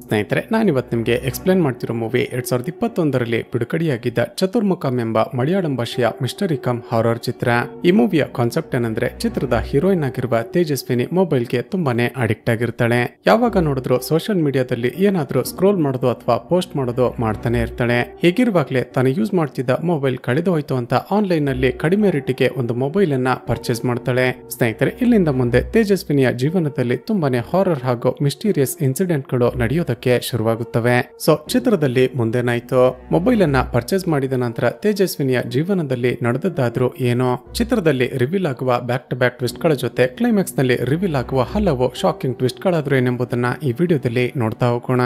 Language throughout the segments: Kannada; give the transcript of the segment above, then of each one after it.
ಸ್ನೇಹಿತರೆ, ನಾನಿವತ್ತು ನಿಮಗೆ ಎಕ್ಸ್ಪ್ಲೇನ್ ಮಾಡ್ತಿರೋ ಮೂವಿ 2021ರಲ್ಲಿ ಬಿಡುಗಡೆಯಾಗಿದ್ದ ಚತುರ್ಮುಖಂ ಎಂಬ ಮಲಯಾಳಂ ಭಾಷೆಯ ಮಿಸ್ಟರಿ ಕಮ್ ಹಾರರ್ ಚಿತ್ರ. ಈ ಮೂವಿಯ ಕಾನ್ಸೆಪ್ಟ್ ಏನಂದ್ರೆ, ಚಿತ್ರದ ಹೀರೋಯಿನ್ ಆಗಿರುವ ತೇಜಸ್ವಿನಿ ಮೊಬೈಲ್ಗೆ ತುಂಬಾನೇ ಅಡಿಕ್ಟ್ ಆಗಿರ್ತಾಳೆ. ಯಾವಾಗ ನೋಡಿದ್ರು ಸೋಷಿಯಲ್ ಮೀಡಿಯಾದಲ್ಲಿ ಏನಾದ್ರೂ ಸ್ಕ್ರೋಲ್ ಮಾಡೋದು ಅಥವಾ ಪೋಸ್ಟ್ ಮಾಡೋದು ಮಾಡ್ತಾನೆ ಇರ್ತಾಳೆ. ಹೀಗಿರುವಾಗಲೇ ತಾನು ಯೂಸ್ ಮಾಡ್ತಿದ್ದ ಮೊಬೈಲ್ ಕಳೆದು ಹೋಯ್ತು ಅಂತ ಆನ್ಲೈನ್ ನಲ್ಲಿ ಕಡಿಮೆ ರೇಟಿಗೆ ಒಂದು ಮೊಬೈಲ್ ಅನ್ನ ಪರ್ಚೇಸ್ ಮಾಡ್ತಾಳೆ. ಸ್ನೇಹಿತರೆ, ಇಲ್ಲಿಂದ ಮುಂದೆ ತೇಜಸ್ವಿನಿಯ ಜೀವನದಲ್ಲಿ ತುಂಬಾನೇ ಹಾರರ್ ಹಾಗೂ ಮಿಸ್ಟೀರಿಯಸ್ ಇನ್ಸಿಡೆಂಟ್ ಗಳು ನಡೆಯೋದಕ್ಕೆ ಶುರುವಾಗುತ್ತವೆ. ಸೊ ಚಿತ್ರದಲ್ಲಿ ಮುಂದೇನಾಯ್ತು, ಮೊಬೈಲ್ ಅನ್ನ ಪರ್ಚೇಸ್ ಮಾಡಿದ ನಂತರ ತೇಜಸ್ವಿನಿಯ ಜೀವನದಲ್ಲಿ ನಡೆದದ್ದಾದ್ರೂ ಏನೋ. ಚಿತ್ರದಲ್ಲಿ ರಿವೀಲ್ ಆಗುವ ಬ್ಯಾಕ್ ಟು ಬ್ಯಾಕ್ ಟ್ವಿಸ್ಟ್ ಗಳ ಜೊತೆ ಕ್ಲೈಮ್ಯಾಕ್ಸ್ ನಲ್ಲಿ ರಿವೀಲ್ ಆಗುವ ಹಲವು ಶಾಕಿಂಗ್ ಟ್ವಿಸ್ಟ್ ಗಳಾದ್ರೂ ಏನೆಂಬುದನ್ನ ಈ ವಿಡಿಯೋದಲ್ಲಿ ನೋಡ್ತಾ ಹೋಗೋಣ.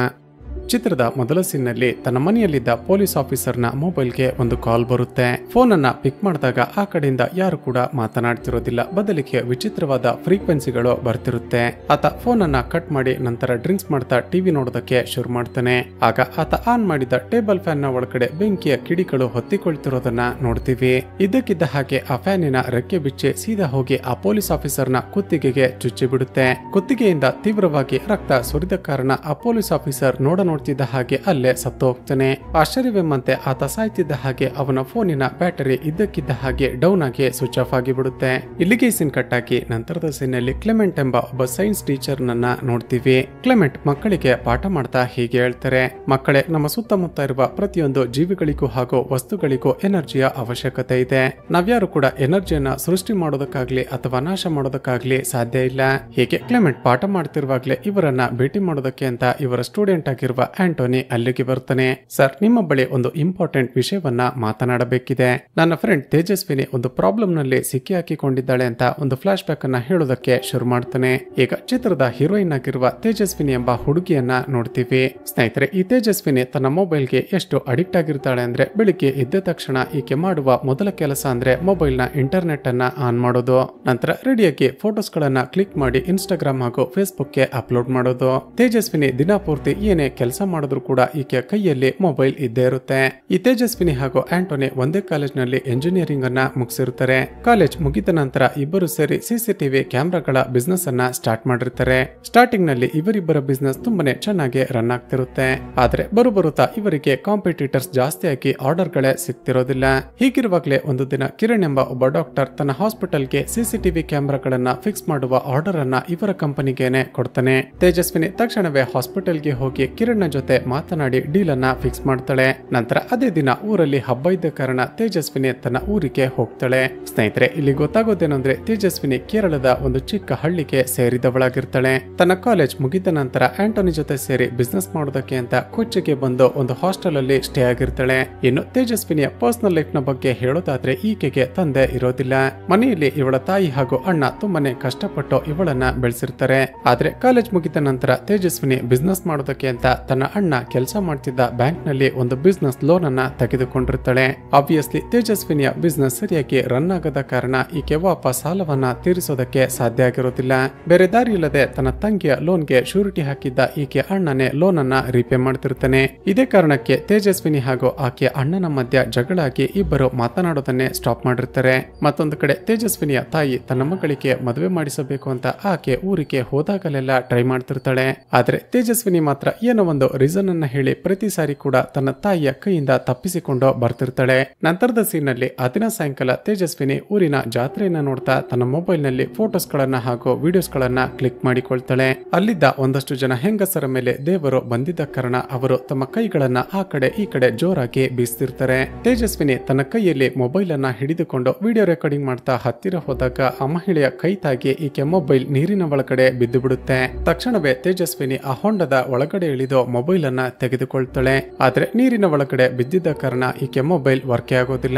ಚಿತ್ರದ ಮೊದಲ ಸೀನ್ ನಲ್ಲಿ ತನ್ನ ಮನೆಯಲ್ಲಿದ್ದ ಪೊಲೀಸ್ ಆಫೀಸರ್ ನ ಮೊಬೈಲ್ಗೆ ಒಂದು ಕಾಲ್ ಬರುತ್ತೆ. ಫೋನ್ ಅನ್ನ ಪಿಕ್ ಮಾಡಿದಾಗ ಆ ಕಡೆಯಿಂದ ಯಾರು ಕೂಡ ಮಾತನಾಡ್ತಿರೋದಿಲ್ಲ, ಬದಲಿಗೆ ವಿಚಿತ್ರವಾದ ಫ್ರೀಕ್ವೆನ್ಸಿಗಳು ಬರ್ತಿರುತ್ತೆ. ಆತ ಫೋನ್ ಅನ್ನ ಕಟ್ ಮಾಡಿ ನಂತರ ಡ್ರಿಂಕ್ಸ್ ಮಾಡ್ತಾ ಟಿವಿ ನೋಡೋದಕ್ಕೆ ಶುರು ಮಾಡ್ತಾನೆ. ಆಗ ಆತ ಆನ್ ಮಾಡಿದ ಟೇಬಲ್ ಫ್ಯಾನ್ ನ ಒಳಗಡೆ ಬೆಂಕಿಯ ಕಿಡಿಗಳು ಹೊತ್ತಿಕೊಳ್ತಿರೋದನ್ನ ನೋಡ್ತೀವಿ. ಇದಕ್ಕಿದ್ದ ಹಾಗೆ ಆ ಫ್ಯಾನಿನ ರೆಕ್ಕೆ ಬಿಚ್ಚಿ ಸೀದಾ ಹೋಗಿ ಆ ಪೊಲೀಸ್ ಆಫೀಸರ್ ನ ಕುತ್ತಿಗೆಗೆ ಚುಚ್ಚಿ ಬಿಡುತ್ತೆ. ಕುತ್ತಿಗೆಯಿಂದ ತೀವ್ರವಾಗಿ ರಕ್ತ ಸುರಿದ ಕಾರಣ ಆ ಪೊಲೀಸ್ ಆಫೀಸರ್ ನೋಡ್ತಿದ್ದ ಹಾಗೆ ಅಲ್ಲೇ ಸತ್ತು ಹೋಗ್ತಾನೆ. ಆಶ್ಚರ್ಯವೆಂಬಂತೆ ಆತ ಸಾಯ್ತಿದ್ದ ಹಾಗೆ ಅವನ ಫೋನಿನ ಬ್ಯಾಟರಿ ಇದ್ದಕ್ಕಿದ್ದ ಹಾಗೆ ಡೌನ್ ಆಗಿ ಸ್ವಿಚ್ ಆಫ್ ಆಗಿಬಿಡುತ್ತೆ. ಇಲ್ಲಿಗೆ ಸೀನ್ ಕಟ್ ಹಾಕಿ ನಂತರದ ಸೀನ್ ನಲ್ಲಿ ಕ್ಲೆಮೆಂಟ್ ಎಂಬ ಒಬ್ಬ ಸೈನ್ಸ್ ಟೀಚರ್ ನನ್ನ ನೋಡ್ತೀವಿ. ಕ್ಲೆಮೆಂಟ್ ಮಕ್ಕಳಿಗೆ ಪಾಠ ಮಾಡ್ತಾ ಹೀಗೆ ಹೇಳ್ತಾರೆ, ಮಕ್ಕಳೇ, ನಮ್ಮ ಸುತ್ತಮುತ್ತ ಇರುವ ಪ್ರತಿಯೊಂದು ಜೀವಿಗಳಿಗೂ ಹಾಗೂ ವಸ್ತುಗಳಿಗೂ ಎನರ್ಜಿಯ ಅವಶ್ಯಕತೆ ಇದೆ. ನಾವ್ಯಾರು ಕೂಡ ಎನರ್ಜಿಯನ್ನ ಸೃಷ್ಟಿ ಮಾಡೋದಕ್ಕಾಗ್ಲಿ ಅಥವಾ ನಾಶ ಮಾಡೋದಕ್ಕಾಗ್ಲಿ ಸಾಧ್ಯ ಇಲ್ಲ. ಹೀಗೆ ಕ್ಲೆಮೆಂಟ್ ಪಾಠ ಮಾಡ್ತಿರುವಾಗ್ಲೇ ಇವರನ್ನ ಭೇಟಿ ಮಾಡೋದಕ್ಕೆ ಅಂತ ಇವರ ಸ್ಟೂಡೆಂಟ್ ಆಗಿರುವ ಆಂಟೋನಿ ಅಲ್ಲಿಗೆ ಬರ್ತಾನೆ. ಸರ್, ನಿಮ್ಮ ಬಳಿ ಒಂದು ಇಂಪಾರ್ಟೆಂಟ್ ವಿಷಯವನ್ನ ಮಾತನಾಡಬೇಕಿದೆ. ನನ್ನ ಫ್ರೆಂಡ್ ತೇಜಸ್ವಿನಿ ಒಂದು ಪ್ರಾಬ್ಲಮ್ ನಲ್ಲಿ ಸಿಕ್ಕಿ ಹಾಕಿಕೊಂಡಿದ್ದಾಳೆ ಅಂತ ಒಂದು ಫ್ಲಾಶ್ ಬ್ಯಾಕ್ ಅನ್ನ ಹೇಳೋದಕ್ಕೆ ಶುರು ಮಾಡ್ತಾನೆ. ಈಗ ಚಿತ್ರದ ಹೀರೋಯಿನ್ ಆಗಿರುವ ತೇಜಸ್ವಿನಿ ಎಂಬ ಹುಡುಗಿಯನ್ನ ನೋಡ್ತೀವಿ. ಸ್ನೇಹಿತರೆ, ಈ ತೇಜಸ್ವಿನಿ ತನ್ನ ಮೊಬೈಲ್ಗೆ ಎಷ್ಟು ಅಡಿಕ್ಟ್ ಆಗಿರ್ತಾಳೆ ಅಂದ್ರೆ, ಬೆಳಿಗ್ಗೆ ಎದ್ದ ತಕ್ಷಣ ಈಕೆ ಮಾಡುವ ಮೊದಲ ಕೆಲಸ ಅಂದ್ರೆ ಮೊಬೈಲ್ ನ ಇಂಟರ್ನೆಟ್ ಅನ್ನ ಆನ್ ಮಾಡೋದು. ನಂತರ ರೆಡಿಯಾಗಿ ಫೋಟೋಸ್ ಗಳನ್ನ ಕ್ಲಿಕ್ ಮಾಡಿ ಇನ್ಸ್ಟಾಗ್ರಾಮ್ ಹಾಗೂ ಫೇಸ್ಬುಕ್ ಗೆ ಅಪ್ಲೋಡ್ ಮಾಡೋದು. ತೇಜಸ್ವಿನಿ ದಿನಪೂರ್ತಿ ಏನೇ ಕೆಲಸ ಮಾಡಿದ್ರು ಕೂಡ ಈಕೆ ಕೈಯಲ್ಲಿ ಮೊಬೈಲ್ ಇದ್ದೇ ಇರುತ್ತೆ. ಈ ತೇಜಸ್ವಿನಿ ಹಾಗೂ ಆಂಟೋನಿ ಒಂದೇ ಕಾಲೇಜ್ ನಲ್ಲಿ ಎಂಜಿನಿಯರಿಂಗ್ ಅನ್ನ ಮುಗಿಸಿರುತ್ತಾರೆ. ಕಾಲೇಜ್ ಮುಗಿದ ನಂತರ ಇಬ್ಬರು ಸೇರಿ ಸಿಸಿಟಿವಿ ಕ್ಯಾಮೆರಾಗಳ ಬಿಸ್ನೆಸ್ ಅನ್ನ ಸ್ಟಾರ್ಟ್ ಮಾಡಿರ್ತಾರೆ. ಸ್ಟಾರ್ಟಿಂಗ್ ನಲ್ಲಿ ಇವರಿಬ್ಬರ ಬಿಸ್ನೆಸ್ ತುಂಬಾನೇ ಚೆನ್ನಾಗಿ ರನ್ ಆಗ್ತಿರುತ್ತೆ. ಆದ್ರೆ ಬರುತ್ತಾ ಇವರಿಗೆ ಕಾಂಪಿಟೇಟರ್ಸ್ ಜಾಸ್ತಿಯಾಗಿ ಆರ್ಡರ್ ಗಳೇ ಸಿಗ್ತಿರೋದಿಲ್ಲ. ಹೀಗಿರುವಾಗಲೇ ಒಂದು ದಿನ ಕಿರಣ್ ಎಂಬ ಒಬ್ಬ ಡಾಕ್ಟರ್ ತನ್ನ ಹಾಸ್ಪಿಟಲ್ಗೆ ಸಿಸಿಟಿವಿ ಕ್ಯಾಮೆರಾಗಳನ್ನ ಫಿಕ್ಸ್ ಮಾಡುವ ಆರ್ಡರ್ ಅನ್ನ ಇವರ ಕಂಪನಿಗೇನೆ ಕೊಡ್ತಾನೆ. ತೇಜಸ್ವಿನಿ ತಕ್ಷಣವೇ ಹಾಸ್ಪಿಟಲ್ಗೆ ಹೋಗಿ ಕಿರಣ್ ಜೊತೆ ಮಾತನಾಡಿ ಡೀಲ್ ಅನ್ನ ಫಿಕ್ಸ್ ಮಾಡ್ತಾಳೆ. ನಂತರ ಅದೇ ದಿನ ಊರಲ್ಲಿ ಹಬ್ಬ ಇದ್ದ ಕಾರಣ ತೇಜಸ್ವಿನಿ ತನ್ನ ಊರಿಗೆ ಹೋಗ್ತಾಳೆ. ಸ್ನೇಹಿತರೆ, ಇಲ್ಲಿ ಗೊತ್ತಾಗೋದೇನಂದ್ರೆ, ತೇಜಸ್ವಿನಿ ಕೇರಳದ ಒಂದು ಚಿಕ್ಕ ಹಳ್ಳಿಗೆ ಸೇರಿದವಳಾಗಿರ್ತಾಳೆ. ತನ್ನ ಕಾಲೇಜ್ ಮುಗಿದ ನಂತರ ಆಂಟೋನಿ ಜೊತೆ ಸೇರಿ ಬಿಸ್ನೆಸ್ ಮಾಡೋದಕ್ಕೆ ಅಂತ ಕೊಚ್ಚಿಗೆ ಬಂದು ಒಂದು ಹಾಸ್ಟೆಲ್ ಅಲ್ಲಿ ಸ್ಟೇ ಆಗಿರ್ತಾಳೆ. ಇನ್ನು ತೇಜಸ್ವಿನಿಯ ಪರ್ಸನಲ್ ಲೈಫ್ ನ ಬಗ್ಗೆ ಹೇಳೋದಾದ್ರೆ, ಈಕೆಗೆ ತಂದೆ ಇರೋದಿಲ್ಲ. ಮನೆಯಲ್ಲಿ ಇವಳ ತಾಯಿ ಹಾಗೂ ಅಣ್ಣ ತುಂಬಾನೇ ಕಷ್ಟಪಟ್ಟು ಇವಳನ್ನ ಬೆಳೆಸಿರ್ತಾರೆ. ಆದ್ರೆ ಕಾಲೇಜ್ ಮುಗಿದ ನಂತರ ತೇಜಸ್ವಿನಿ ಬಿಸ್ನೆಸ್ ಮಾಡೋದಕ್ಕೆ ಅಂತ ತನ್ನ ಅಣ್ಣ ಕೆಲಸ ಮಾಡ್ತಿದ್ದ ಬ್ಯಾಂಕ್ ನಲ್ಲಿ ಒಂದು ಬಿಸ್ನೆಸ್ ಲೋನ್ ಅನ್ನ ತೆಗೆದುಕೊಂಡಿರ್ತಾಳೆ. ಆಬ್ವಿಯಸ್ಲಿ ತೇಜಸ್ವಿನಿಯ ಬಿಸ್ನೆಸ್ ಸರಿಯಾಗಿ ರನ್ ಆಗದ ಕಾರಣ ಈಕೆ ವಾಪಸ್ ಸಾಲವನ್ನ ತೀರಿಸೋದಕ್ಕೆ ಸಾಧ್ಯ ಆಗಿರೋದಿಲ್ಲ. ಬೇರೆ ದಾರಿ ಇಲ್ಲದೆ ತನ್ನ ತಂಗಿಯ ಲೋನ್ಗೆ ಶ್ಯೂರಿಟಿ ಹಾಕಿದ್ದ ಈಕೆ ಅಣ್ಣನೇ ಲೋನ್ ಅನ್ನ ರೀಪೇ ಮಾಡ್ತಿರ್ತಾನೆ. ಇದೇ ಕಾರಣಕ್ಕೆ ತೇಜಸ್ವಿನಿ ಹಾಗೂ ಆಕೆ ಅಣ್ಣನ ಮಧ್ಯ ಜಗಳಾಗಿ ಇಬ್ಬರು ಮಾತನಾಡೋದನ್ನೇ ಸ್ಟಾಪ್ ಮಾಡಿರ್ತಾರೆ. ಮತ್ತೊಂದು ಕಡೆ ತೇಜಸ್ವಿನಿಯ ತಾಯಿ ತನ್ನ ಮಗಳಿಗೆ ಮದುವೆ ಮಾಡಿಸಬೇಕು ಅಂತ ಆಕೆ ಊರಿಗೆ ಹೋದಾಗಲೆಲ್ಲ ಟ್ರೈ ಮಾಡ್ತಿರ್ತಾಳೆ. ಆದ್ರೆ ತೇಜಸ್ವಿನಿ ಮಾತ್ರ ಏನೋ ಒಂದು ರೀಸನ್ ಅನ್ನ ಹೇಳಿ ಪ್ರತಿ ಸಾರಿ ಕೂಡ ತನ್ನ ತಾಯಿಯ ಕೈಯಿಂದ ತಪ್ಪಿಸಿಕೊಂಡು ಬರ್ತಿರ್ತಾಳೆ. ನಂತರದ ಸೀನ್ ನಲ್ಲಿ ಆ ದಿನ ಸಾಯಂಕಾಲ ತೇಜಸ್ವಿನಿ ಊರಿನ ಜಾತ್ರೆಯನ್ನ ನೋಡ್ತಾ ತನ್ನ ಮೊಬೈಲ್ ನಲ್ಲಿ ಫೋಟೋಸ್ ಗಳನ್ನ ಹಾಗೂ ವಿಡಿಯೋಸ್ ಗಳನ್ನ ಕ್ಲಿಕ್ ಮಾಡಿಕೊಳ್ತಾಳೆ. ಅಲ್ಲಿದ್ದ ಒಂದಷ್ಟು ಜನ ಹೆಂಗಸರ ಮೇಲೆ ದೇವರು ಬಂದಿದ್ದ ಕಾರಣ ಅವರು ತಮ್ಮ ಕೈಗಳನ್ನ ಆ ಕಡೆ ಈ ಕಡೆ ಜೋರಾಗಿ ಬೀಸ್ತಿರ್ತಾರೆ. ತೇಜಸ್ವಿನಿ ತನ್ನ ಕೈಯಲ್ಲಿ ಮೊಬೈಲ್ ಅನ್ನ ಹಿಡಿದುಕೊಂಡು ವಿಡಿಯೋ ರೆಕಾರ್ಡಿಂಗ್ ಮಾಡ್ತಾ ಹತ್ತಿರ ಹೋದಾಗ ಆ ಮಹಿಳೆಯ ಕೈ ತಾಗಿ ಈಕೆ ಮೊಬೈಲ್ ನೀರಿನ ಒಳಗಡೆ ಬಿದ್ದು ಬಿಡುತ್ತೆ. ತಕ್ಷಣವೇ ತೇಜಸ್ವಿನಿ ಆ ಹೊಂಡದ ಒಳಗಡೆ ಇಳಿದು ಮೊಬೈಲ್ ಅನ್ನ ತೆಗೆದುಕೊಳ್ತಾಳೆ. ಆದ್ರೆ ನೀರಿನ ಒಳಗಡೆ ಬಿದ್ದಿದ್ದ ಕಾರಣ ಈಕೆ ಮೊಬೈಲ್ ವರ್ಕ್ ಆಗೋದಿಲ್ಲ.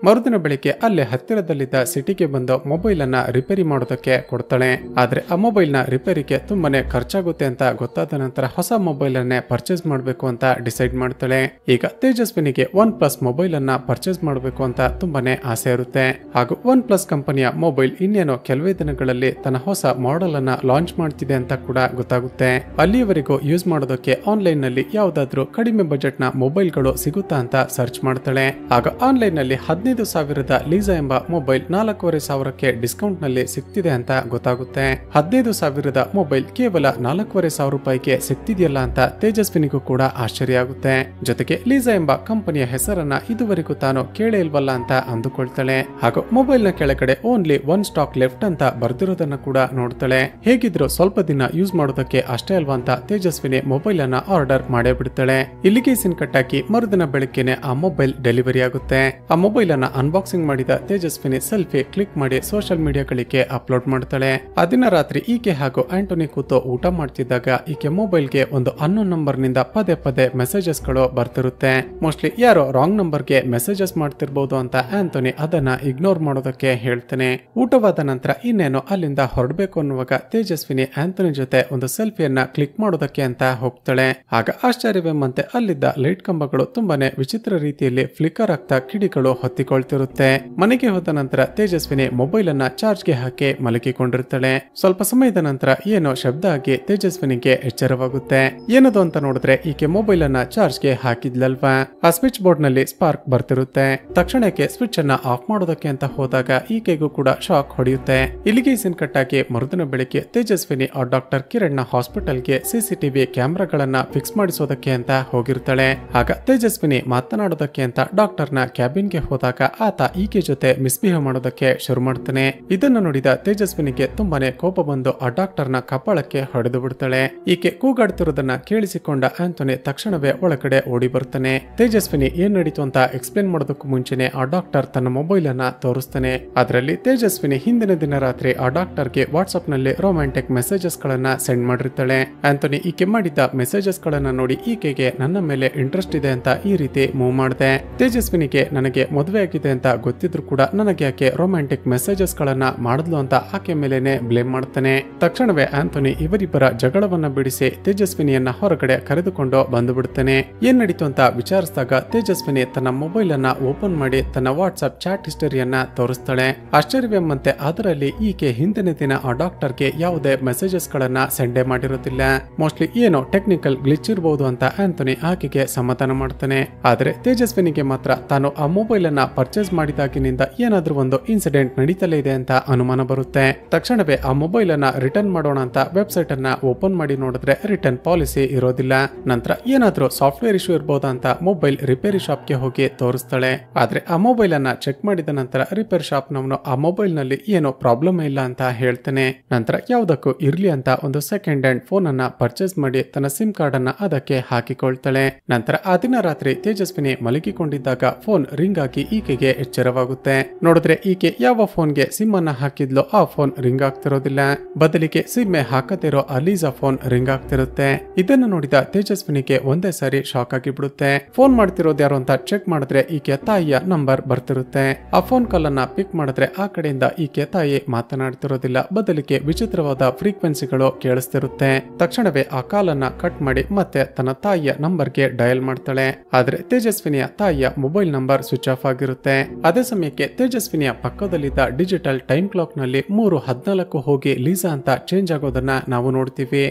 ಮರುದಿನ ಬೆಳಿಗ್ಗೆ ಅಲ್ಲೇ ಹತ್ತಿರದಲ್ಲಿದ್ದ ಸಿಟಿಗೆ ಬಂದು ಮೊಬೈಲ್ ಅನ್ನ ರಿಪೇರಿ ಮಾಡೋದಕ್ಕೆ ಕೊಡ್ತಾಳೆ. ಆದ್ರೆ ಆ ಮೊಬೈಲ್ ನ ರಿಪೇರಿಗೆ ತುಂಬಾನೇ ಖರ್ಚಾಗುತ್ತೆ ಅಂತ ಗೊತ್ತಾದ ನಂತರ ಹೊಸ ಮೊಬೈಲ್ ಅನ್ನೇ ಪರ್ಚೇಸ್ ಮಾಡಬೇಕು ಅಂತ ಡಿಸೈಡ್ ಮಾಡ್ತಾಳೆ. ಈಗ ತೇಜಸ್ವಿನಿಗೆ OnePlus ಮೊಬೈಲ್ ಅನ್ನ ಪರ್ಚೇಸ್ ಮಾಡಬೇಕು ಅಂತ ತುಂಬಾನೇ ಆಸೆ ಇರುತ್ತೆ. ಹಾಗೂ OnePlus ಕಂಪನಿಯ ಮೊಬೈಲ್ ಇನ್ನೇನೋ ಕೆಲವೇ ದಿನಗಳಲ್ಲಿ ತನ್ನ ಹೊಸ ಮಾಡೆಲ್ ಅನ್ನ ಲಾಂಚ್ ಮಾಡ್ತಿದೆ ಅಂತ ಕೂಡ ಗೊತ್ತಾಗುತ್ತೆ. ಅಲ್ಲಿಯವರೆಗೂ ಯೂಸ್ ಮಾಡೋದಕ್ಕೆ ಆನ್ಲೈನ್ ನಲ್ಲಿ ಯಾವ್ದಾದ್ರು ಕಡಿಮೆ ಬಜೆಟ್ ನ ಮೊಬೈಲ್ ಗಳು ಸಿಗುತ್ತಾ ಅಂತ ಸರ್ಚ್ ಮಾಡ್ತಾಳೆ. ಆಗ ಆನ್ಲೈನ್ ನಲ್ಲಿ 15 15,000 ಲೀಸಾ ಎಂಬ ಮೊಬೈಲ್ 4,500ಕ್ಕೆ ಡಿಸ್ಕೌಂಟ್ ನಲ್ಲಿ ಸಿಗ್ತಿದೆ ಅಂತ ಗೊತ್ತಾಗುತ್ತೆ. 15,000 ಮೊಬೈಲ್ ಕೇವಲ 4,500 ರೂಪಾಯಿಗೆ ಸಿಗ್ತಿದೆಯಲ್ಲ ಅಂತ ತೇಜಸ್ವಿನಿಗೂ ಕೂಡ ಆಶ್ಚರ್ಯ ಆಗುತ್ತೆ. ಜೊತೆಗೆ ಲೀಸಾ ಎಂಬ ಕಂಪನಿಯ ಹೆಸರನ್ನ ಇದುವರೆಗೂ ತಾನು ಕೇಳೇ ಇಲ್ವಲ್ಲ ಅಂತ ಅಂದುಕೊಳ್ತಾಳೆ. ಹಾಗೂ ಮೊಬೈಲ್ ನ ಕೆಳಗಡೆ ಓನ್ಲಿ 1 ಸ್ಟಾಕ್ ಲೆಫ್ಟ್ ಅಂತ ಬರ್ದಿರೋದನ್ನ ಕೂಡ ನೋಡ್ತಾಳೆ. ಹೇಗಿದ್ರು ಸ್ವಲ್ಪ ದಿನ ಯೂಸ್ ಮಾಡೋದಕ್ಕೆ ಅಷ್ಟೇ ಅಲ್ವಾ ಅಂತ ತೇಜಸ್ವಿನಿ ಮೊಬೈಲ್ ಅನ್ನ ಆರ್ಡರ್ ಮಾಡೇ ಬಿಡ್ತಾಳೆ. ಇಲ್ಲಿಗೆ ಸಿನ್ ಕಟ್ಟಾಕಿ ಮರುದಿನ ಬೆಳಗ್ಗೆನೆ ಆ ಮೊಬೈಲ್ ಡೆಲಿವರಿ ಆಗುತ್ತೆ. ಆ ಮೊಬೈಲ್ ಅನ್ನ ಅನ್ಬಾಕ್ಸಿಂಗ್ ಮಾಡಿದ ತೇಜಸ್ವಿನಿ ಸೆಲ್ಫಿ ಕ್ಲಿಕ್ ಮಾಡಿ ಸೋಷಿಯಲ್ ಮೀಡಿಯಾಗಳಿಗೆ ಅಪ್ಲೋಡ್ ಮಾಡ್ತಾಳೆ. ಆ ದಿನ ರಾತ್ರಿ ಈಕೆ ಹಾಗೂ ಆಂಟೋನಿ ಕೂತು ಊಟ ಮಾಡ್ತಿದ್ದಾಗ ಈಕೆ ಮೊಬೈಲ್ಗೆ ಒಂದು ಅನ್ನೋನ್ ನಂಬರ್ ನಿಂದ ಪದೇ ಪದೇ ಮೆಸೇಜಸ್ ಗಳು ಬರ್ತಿರುತ್ತೆ. ಮೋಸ್ಟ್ಲಿ ಯಾರೋ ರಾಂಗ್ ನಂಬರ್ಗೆ ಮೆಸೇಜಸ್ ಮಾಡ್ತಿರ್ಬೋದು ಅಂತ ಆಂಟೋನಿ ಅದನ್ನ ಇಗ್ನೋರ್ ಮಾಡೋದಕ್ಕೆ ಹೇಳ್ತಾನೆ. ಊಟವಾದ ನಂತರ ಇನ್ನೇನು ಅಲ್ಲಿಂದ ಹೊರಡಬೇಕು ಅನ್ನುವಾಗ ತೇಜಸ್ವಿನಿ ಆಂಟೋನಿ ಜೊತೆ ಒಂದು ಸೆಲ್ಫಿಯನ್ನ ಕ್ಲಿಕ್ ಮಾಡೋದಕ್ಕೆ ಅಂತ ಹೋಗ್ತಾಳೆ. ಆಗ ಆಶ್ಚರ್ಯವೆಂಬಂತೆ ಅಲ್ಲಿದ್ದ ಲೈಟ್ ಕಂಬಗಳು ತುಂಬಾನೇ ವಿಚಿತ್ರ ರೀತಿಯಲ್ಲಿ ಫ್ಲಿಕರ್ ಆಗ್ತಾ ಕಿಡಿಗಳು ಹೊತ್ತಿಕೊಳ್ತಿರುತ್ತೆ. ಮನೆಗೆ ಹೋದ ನಂತರ ತೇಜಸ್ವಿನಿ ಮೊಬೈಲ್ ಅನ್ನ ಚಾರ್ಜ್ಗೆ ಹಾಕಿ ಮಲಗಿಕೊಂಡಿರ್ತಾಳೆ. ಸ್ವಲ್ಪ ಸಮಯದ ನಂತರ ಏನೋ ಶಬ್ದ ಆಗಿ ತೇಜಸ್ವಿನಿಗೆ ಎಚ್ಚರವಾಗುತ್ತೆ. ಏನದು ಅಂತ ನೋಡಿದ್ರೆ ಈಕೆ ಮೊಬೈಲ್ ಅನ್ನ ಚಾರ್ಜ್ಗೆ ಹಾಕಿದ್ಲಲ್ವಾ, ಆ ಸ್ವಿಚ್ ಬೋರ್ಡ್ ನಲ್ಲಿ ಸ್ಪಾರ್ಕ್ ಬರ್ತಿರುತ್ತೆ. ತಕ್ಷಣಕ್ಕೆ ಸ್ವಿಚ್ ಅನ್ನ ಆಫ್ ಮಾಡೋದಕ್ಕೆ ಅಂತ ಹೋದಾಗ ಈಕೆಗೂ ಕೂಡ ಶಾಕ್ ಹೊಡೆಯುತ್ತೆ. ಇಲ್ಲಿಗೆ ಸಿನ್ ಕಟ್ಟಾಗಿ ಮರುದಿನ ಬೆಳಿಗ್ಗೆ ತೇಜಸ್ವಿನಿ ಆ ಡಾಕ್ಟರ್ ಕಿರಣ್ ನ ಹಾಸ್ಪಿಟಲ್ಗೆ ಸಿಸಿಟಿವಿ ಕ್ಯಾಮೆರಾಗಳನ್ನ ಫಿಕ್ಸ್ ಮಾಡಿಸೋದಕ್ಕೆ ಅಂತ ಹೋಗಿರ್ತಾಳೆ. ಆಗ ತೇಜಸ್ವಿನಿ ಮಾತನಾಡೋದಕ್ಕೆ ಅಂತ ಡಾಕ್ಟರ್ ನ ಕ್ಯಾಬಿನ್ಗೆ ಹೋದಾಗ ಆತ ಈಕೆ ಜೊತೆ ಮಿಸ್ಬಿಹೇವ್ ಮಾಡೋದಕ್ಕೆ ಶುರು ಮಾಡ್ತಾನೆ. ಇದನ್ನು ನೋಡಿದ ತೇಜಸ್ವಿನಿಗೆ ತುಂಬಾನೇ ಕೋಪ ಬಂದು ಆ ಡಾಕ್ಟರ್ ನ ಕಪಾಳಕ್ಕೆ ಹೊಡೆದು ಬಿಡ್ತಾಳೆ. ಈಕೆ ಕೂಗಾಡ್ತಿರೋದನ್ನ ಕೇಳಿಸಿಕೊಂಡ ಆಂಟೋನಿ ತಕ್ಷಣವೇ ಒಳಗಡೆ ಓಡಿ ಬರ್ತಾನೆ. ತೇಜಸ್ವಿನಿ ಏನ್ ನಡೀತು ಅಂತ ಎಕ್ಸ್ಪ್ಲೇನ್ ಮಾಡೋದಕ್ಕೂ ಮುಂಚೆನೆ ಆ ಡಾಕ್ಟರ್ ತನ್ನ ಮೊಬೈಲ್ ಅನ್ನ ತೋರಿಸ್ತಾನೆ. ಅದರಲ್ಲಿ ತೇಜಸ್ವಿನಿ ಹಿಂದಿನ ದಿನ ರಾತ್ರಿ ಆ ಡಾಕ್ಟರ್ಗೆ ವಾಟ್ಸ್ಆಪ್ ನಲ್ಲಿ ರೊಮ್ಯಾಂಟಿಕ್ ಮೆಸೇಜಸ್ ಗಳನ್ನ ಸೆಂಡ್ ಮಾಡಿರ್ತಾಳೆ. ಆಂಟೋನಿ ಈಕೆ ಮಾಡಿದ ಮೆಸೇಜಸ್ ಗಳನ್ನ ನೋಡಿ ಈಕೆಗೆ ನನ್ನ ಮೇಲೆ ಇಂಟ್ರೆಸ್ಟ್ ಇದೆ ಅಂತ ಈ ರೀತಿ ಮೂವ್ ಮಾಡಿದೆ. ತೇಜಸ್ವಿನಿಗೆ ನನಗೆ ಮದುವೆ ಆಗಿದೆ ಅಂತ ಗೊತ್ತಿದ್ರು ಕೂಡ ನನಗೆ ಯಾಕೆ ರೊಮ್ಯಾಂಟಿಕ್ ಮೆಸೇಜಸ್ ಗಳನ್ನ ಮಾಡಿದ್ಲು ಅಂತ ಆಕೆ ಮೇಲೆನೆ ಬ್ಲೇಮ್ ಮಾಡ್ತಾನೆ. ತಕ್ಷಣವೇ ಆಂಟೋನಿ ಇವರಿಬ್ಬರ ಜಗಳವನ್ನ ಬಿಡಿಸಿ ತೇಜಸ್ವಿನಿಯನ್ನ ಹೊರಗಡೆ ಕರೆದುಕೊಂಡು ಬಂದು ಬಿಡ್ತಾನೆ. ಏನ್ ನಡೀತು ಅಂತ ವಿಚಾರಿಸಿದಾಗ ತೇಜಸ್ವಿನಿ ತನ್ನ ಮೊಬೈಲ್ ಅನ್ನ ಓಪನ್ ಮಾಡಿ ತನ್ನ ವಾಟ್ಸ್ಆಪ್ ಚಾಟ್ ಹಿಸ್ಟರಿಯನ್ನ ತೋರಿಸ್ತಾಳೆ. ಆಶ್ಚರ್ಯವೆಂಬಂತೆ ಅದರಲ್ಲಿ ಈಕೆ ಹಿಂದಿನ ದಿನ ಆ ಡಾಕ್ಟರ್ಗೆ ಯಾವುದೇ ಮೆಸೇಜಸ್ ಗಳನ್ನ ಸೆಂಡೇ ಮಾಡಿರೋದಿಲ್ಲ. ಮೋಸ್ಟ್ಲಿ ಏನೋ ಟೆಕ್ನಿಕಲ್ ಗ್ಲಿಚ್ ಇರಬಹುದು ಅಂತ ಆಂಟೋನಿ ಆಕೆಗೆ ಸಮಾಧಾನ ಮಾಡ್ತಾನೆ. ಆದ್ರೆ ತೇಜಸ್ವಿನಿಗೆ ಮಾತ್ರ ತಾನು ಆ ಮೊಬೈಲ್ ಅನ್ನ ಪರ್ಚೇಸ್ ಮಾಡಿದಾಗಿನಿಂದ ಏನಾದ್ರೂ ಒಂದು ಇನ್ಸಿಡೆಂಟ್ ನಡೀತಲೇ ಇದೆ ಅಂತ ಅನುಮಾನ ಬರುತ್ತೆ. ತಕ್ಷಣವೇ ಆ ಮೊಬೈಲ್ ಅನ್ನ ರಿಟರ್ನ್ ಮಾಡೋಣ ಅಂತ ವೆಬ್ಸೈಟ್ ಅನ್ನ ಓಪನ್ ಮಾಡಿ ನೋಡಿದ್ರೆ ರಿಟರ್ನ್ ಪಾಲಿಸಿ ಇರೋದಿಲ್ಲ. ನಂತರ ಏನಾದ್ರೂ ಸಾಫ್ಟ್ವೇರ್ ಇಶ್ಯೂ ಇರಬಹುದು ಅಂತ ಮೊಬೈಲ್ ರಿಪೇರಿ ಶಾಪ್ ಗೆ ಹೋಗಿ ತೋರಿಸ್ತಾಳೆ. ಆದ್ರೆ ಆ ಮೊಬೈಲ್ ಅನ್ನ ಚೆಕ್ ಮಾಡಿದ ನಂತರ ರಿಪೇರ್ ಶಾಪ್ ನವನು ಆ ಮೊಬೈಲ್ ನಲ್ಲಿ ಏನೋ ಪ್ರಾಬ್ಲಮ್ ಇಲ್ಲ ಅಂತ ಹೇಳ್ತಾನೆ. ನಂತರ ಯಾವುದಕ್ಕೂ ಇರ್ಲಿ ಅಂತ ಒಂದು ಸೆಕೆಂಡ್ ಹ್ಯಾಂಡ್ ಫೋನ್ ಅನ್ನ ಪರ್ಚೇಸ್ ಮಾಡಿ ತನ್ನ ಸಿಮ್ ಕಾರ್ಡ್ ಅನ್ನ ಅದಕ್ಕೆ ಹಾಕಿಕೊಳ್ತಾಳೆ. ನಂತರ ಆ ದಿನ ರಾತ್ರಿ ತೇಜಸ್ವಿನಿ ಮಲಗಿಕೊಂಡಿದ್ದಾಗ ಫೋನ್ ರಿಂಗ್ ಆಗಿ ಈಕೆಗೆ ಎಚ್ಚರವಾಗುತ್ತೆ. ನೋಡಿದ್ರೆ ಈಕೆ ಯಾವ ಫೋನ್ಗೆ ಸಿಮ್ ಅನ್ನ ಹಾಕಿದ್ಲೋ ಆ ಫೋನ್ ರಿಂಗ್ ಆಗ್ತಿರೋದಿಲ್ಲ. ಬದಲಿಗೆ ಸಿಮ್ ಹಾಕದಿರೋ ಆ ಲೀಸಾ ಫೋನ್ ರಿಂಗ್ ಆಗ್ತಿರುತ್ತೆ. ಇದನ್ನು ನೋಡಿದ ತೇಜಸ್ವಿನಿಗೆ ಒಂದೇ ಸಾರಿ ಶಾಕ್ ಆಗಿ ಬಿಡುತ್ತೆ. ಫೋನ್ ಮಾಡ್ತಿರೋದು ಯಾರು ಅಂತ ಚೆಕ್ ಮಾಡಿದ್ರೆ ಈಕೆ ತಾಯಿಯ ನಂಬರ್ ಬರ್ತಿರುತ್ತೆ. ಆ ಫೋನ್ ಕಾಲ್ ಅನ್ನ ಪಿಕ್ ಮಾಡಿದ್ರೆ ಆ ಕಡೆಯಿಂದ ಈಕೆ ತಾಯಿ ಮಾತನಾಡ್ತಿರೋದಿಲ್ಲ, ಬದಲಿಗೆ ವಿಚಿತ್ರವಾದ ಫ್ರೀಕ್ವೆನ್ಸಿಗಳು ಕೇಳಿಸ್ತಿರುತ್ತೆ. ತಕ್ಷಣವೇ ಆ ಕಾಲ್ ಅನ್ನ ಕಟ್ ಮಾಡಿ ಮತ್ತೆ ತನ್ನ ತಾಯಿಯ ನಂಬರ್ಗೆ ಡಯಲ್ ಮಾಡ್ತಾಳೆ. ಆದ್ರೆ ತೇಜಸ್ವಿನಿಯ ತಾಯಿಯ ಮೊಬೈಲ್ ನಂಬರ್ ಸ್ವಿಚ್ ಆಫ್ ಆಗಿರುತ್ತೆ. ಅದೇ ಸಮಯಕ್ಕೆ ತೇಜಸ್ವಿನಿಯ ಪಕ್ಕದಲ್ಲಿದ್ದ ಡಿಜಿಟಲ್ ಟೈಮ್ ಕ್ಲಾಕ್ ನಲ್ಲಿ 3:14 ಹೋಗಿ ಲೀಸಾ ಅಂತ ಚೇಂಜ್ ಆಗೋದನ್ನ ನಾವು ನೋಡ್ತೀವಿ.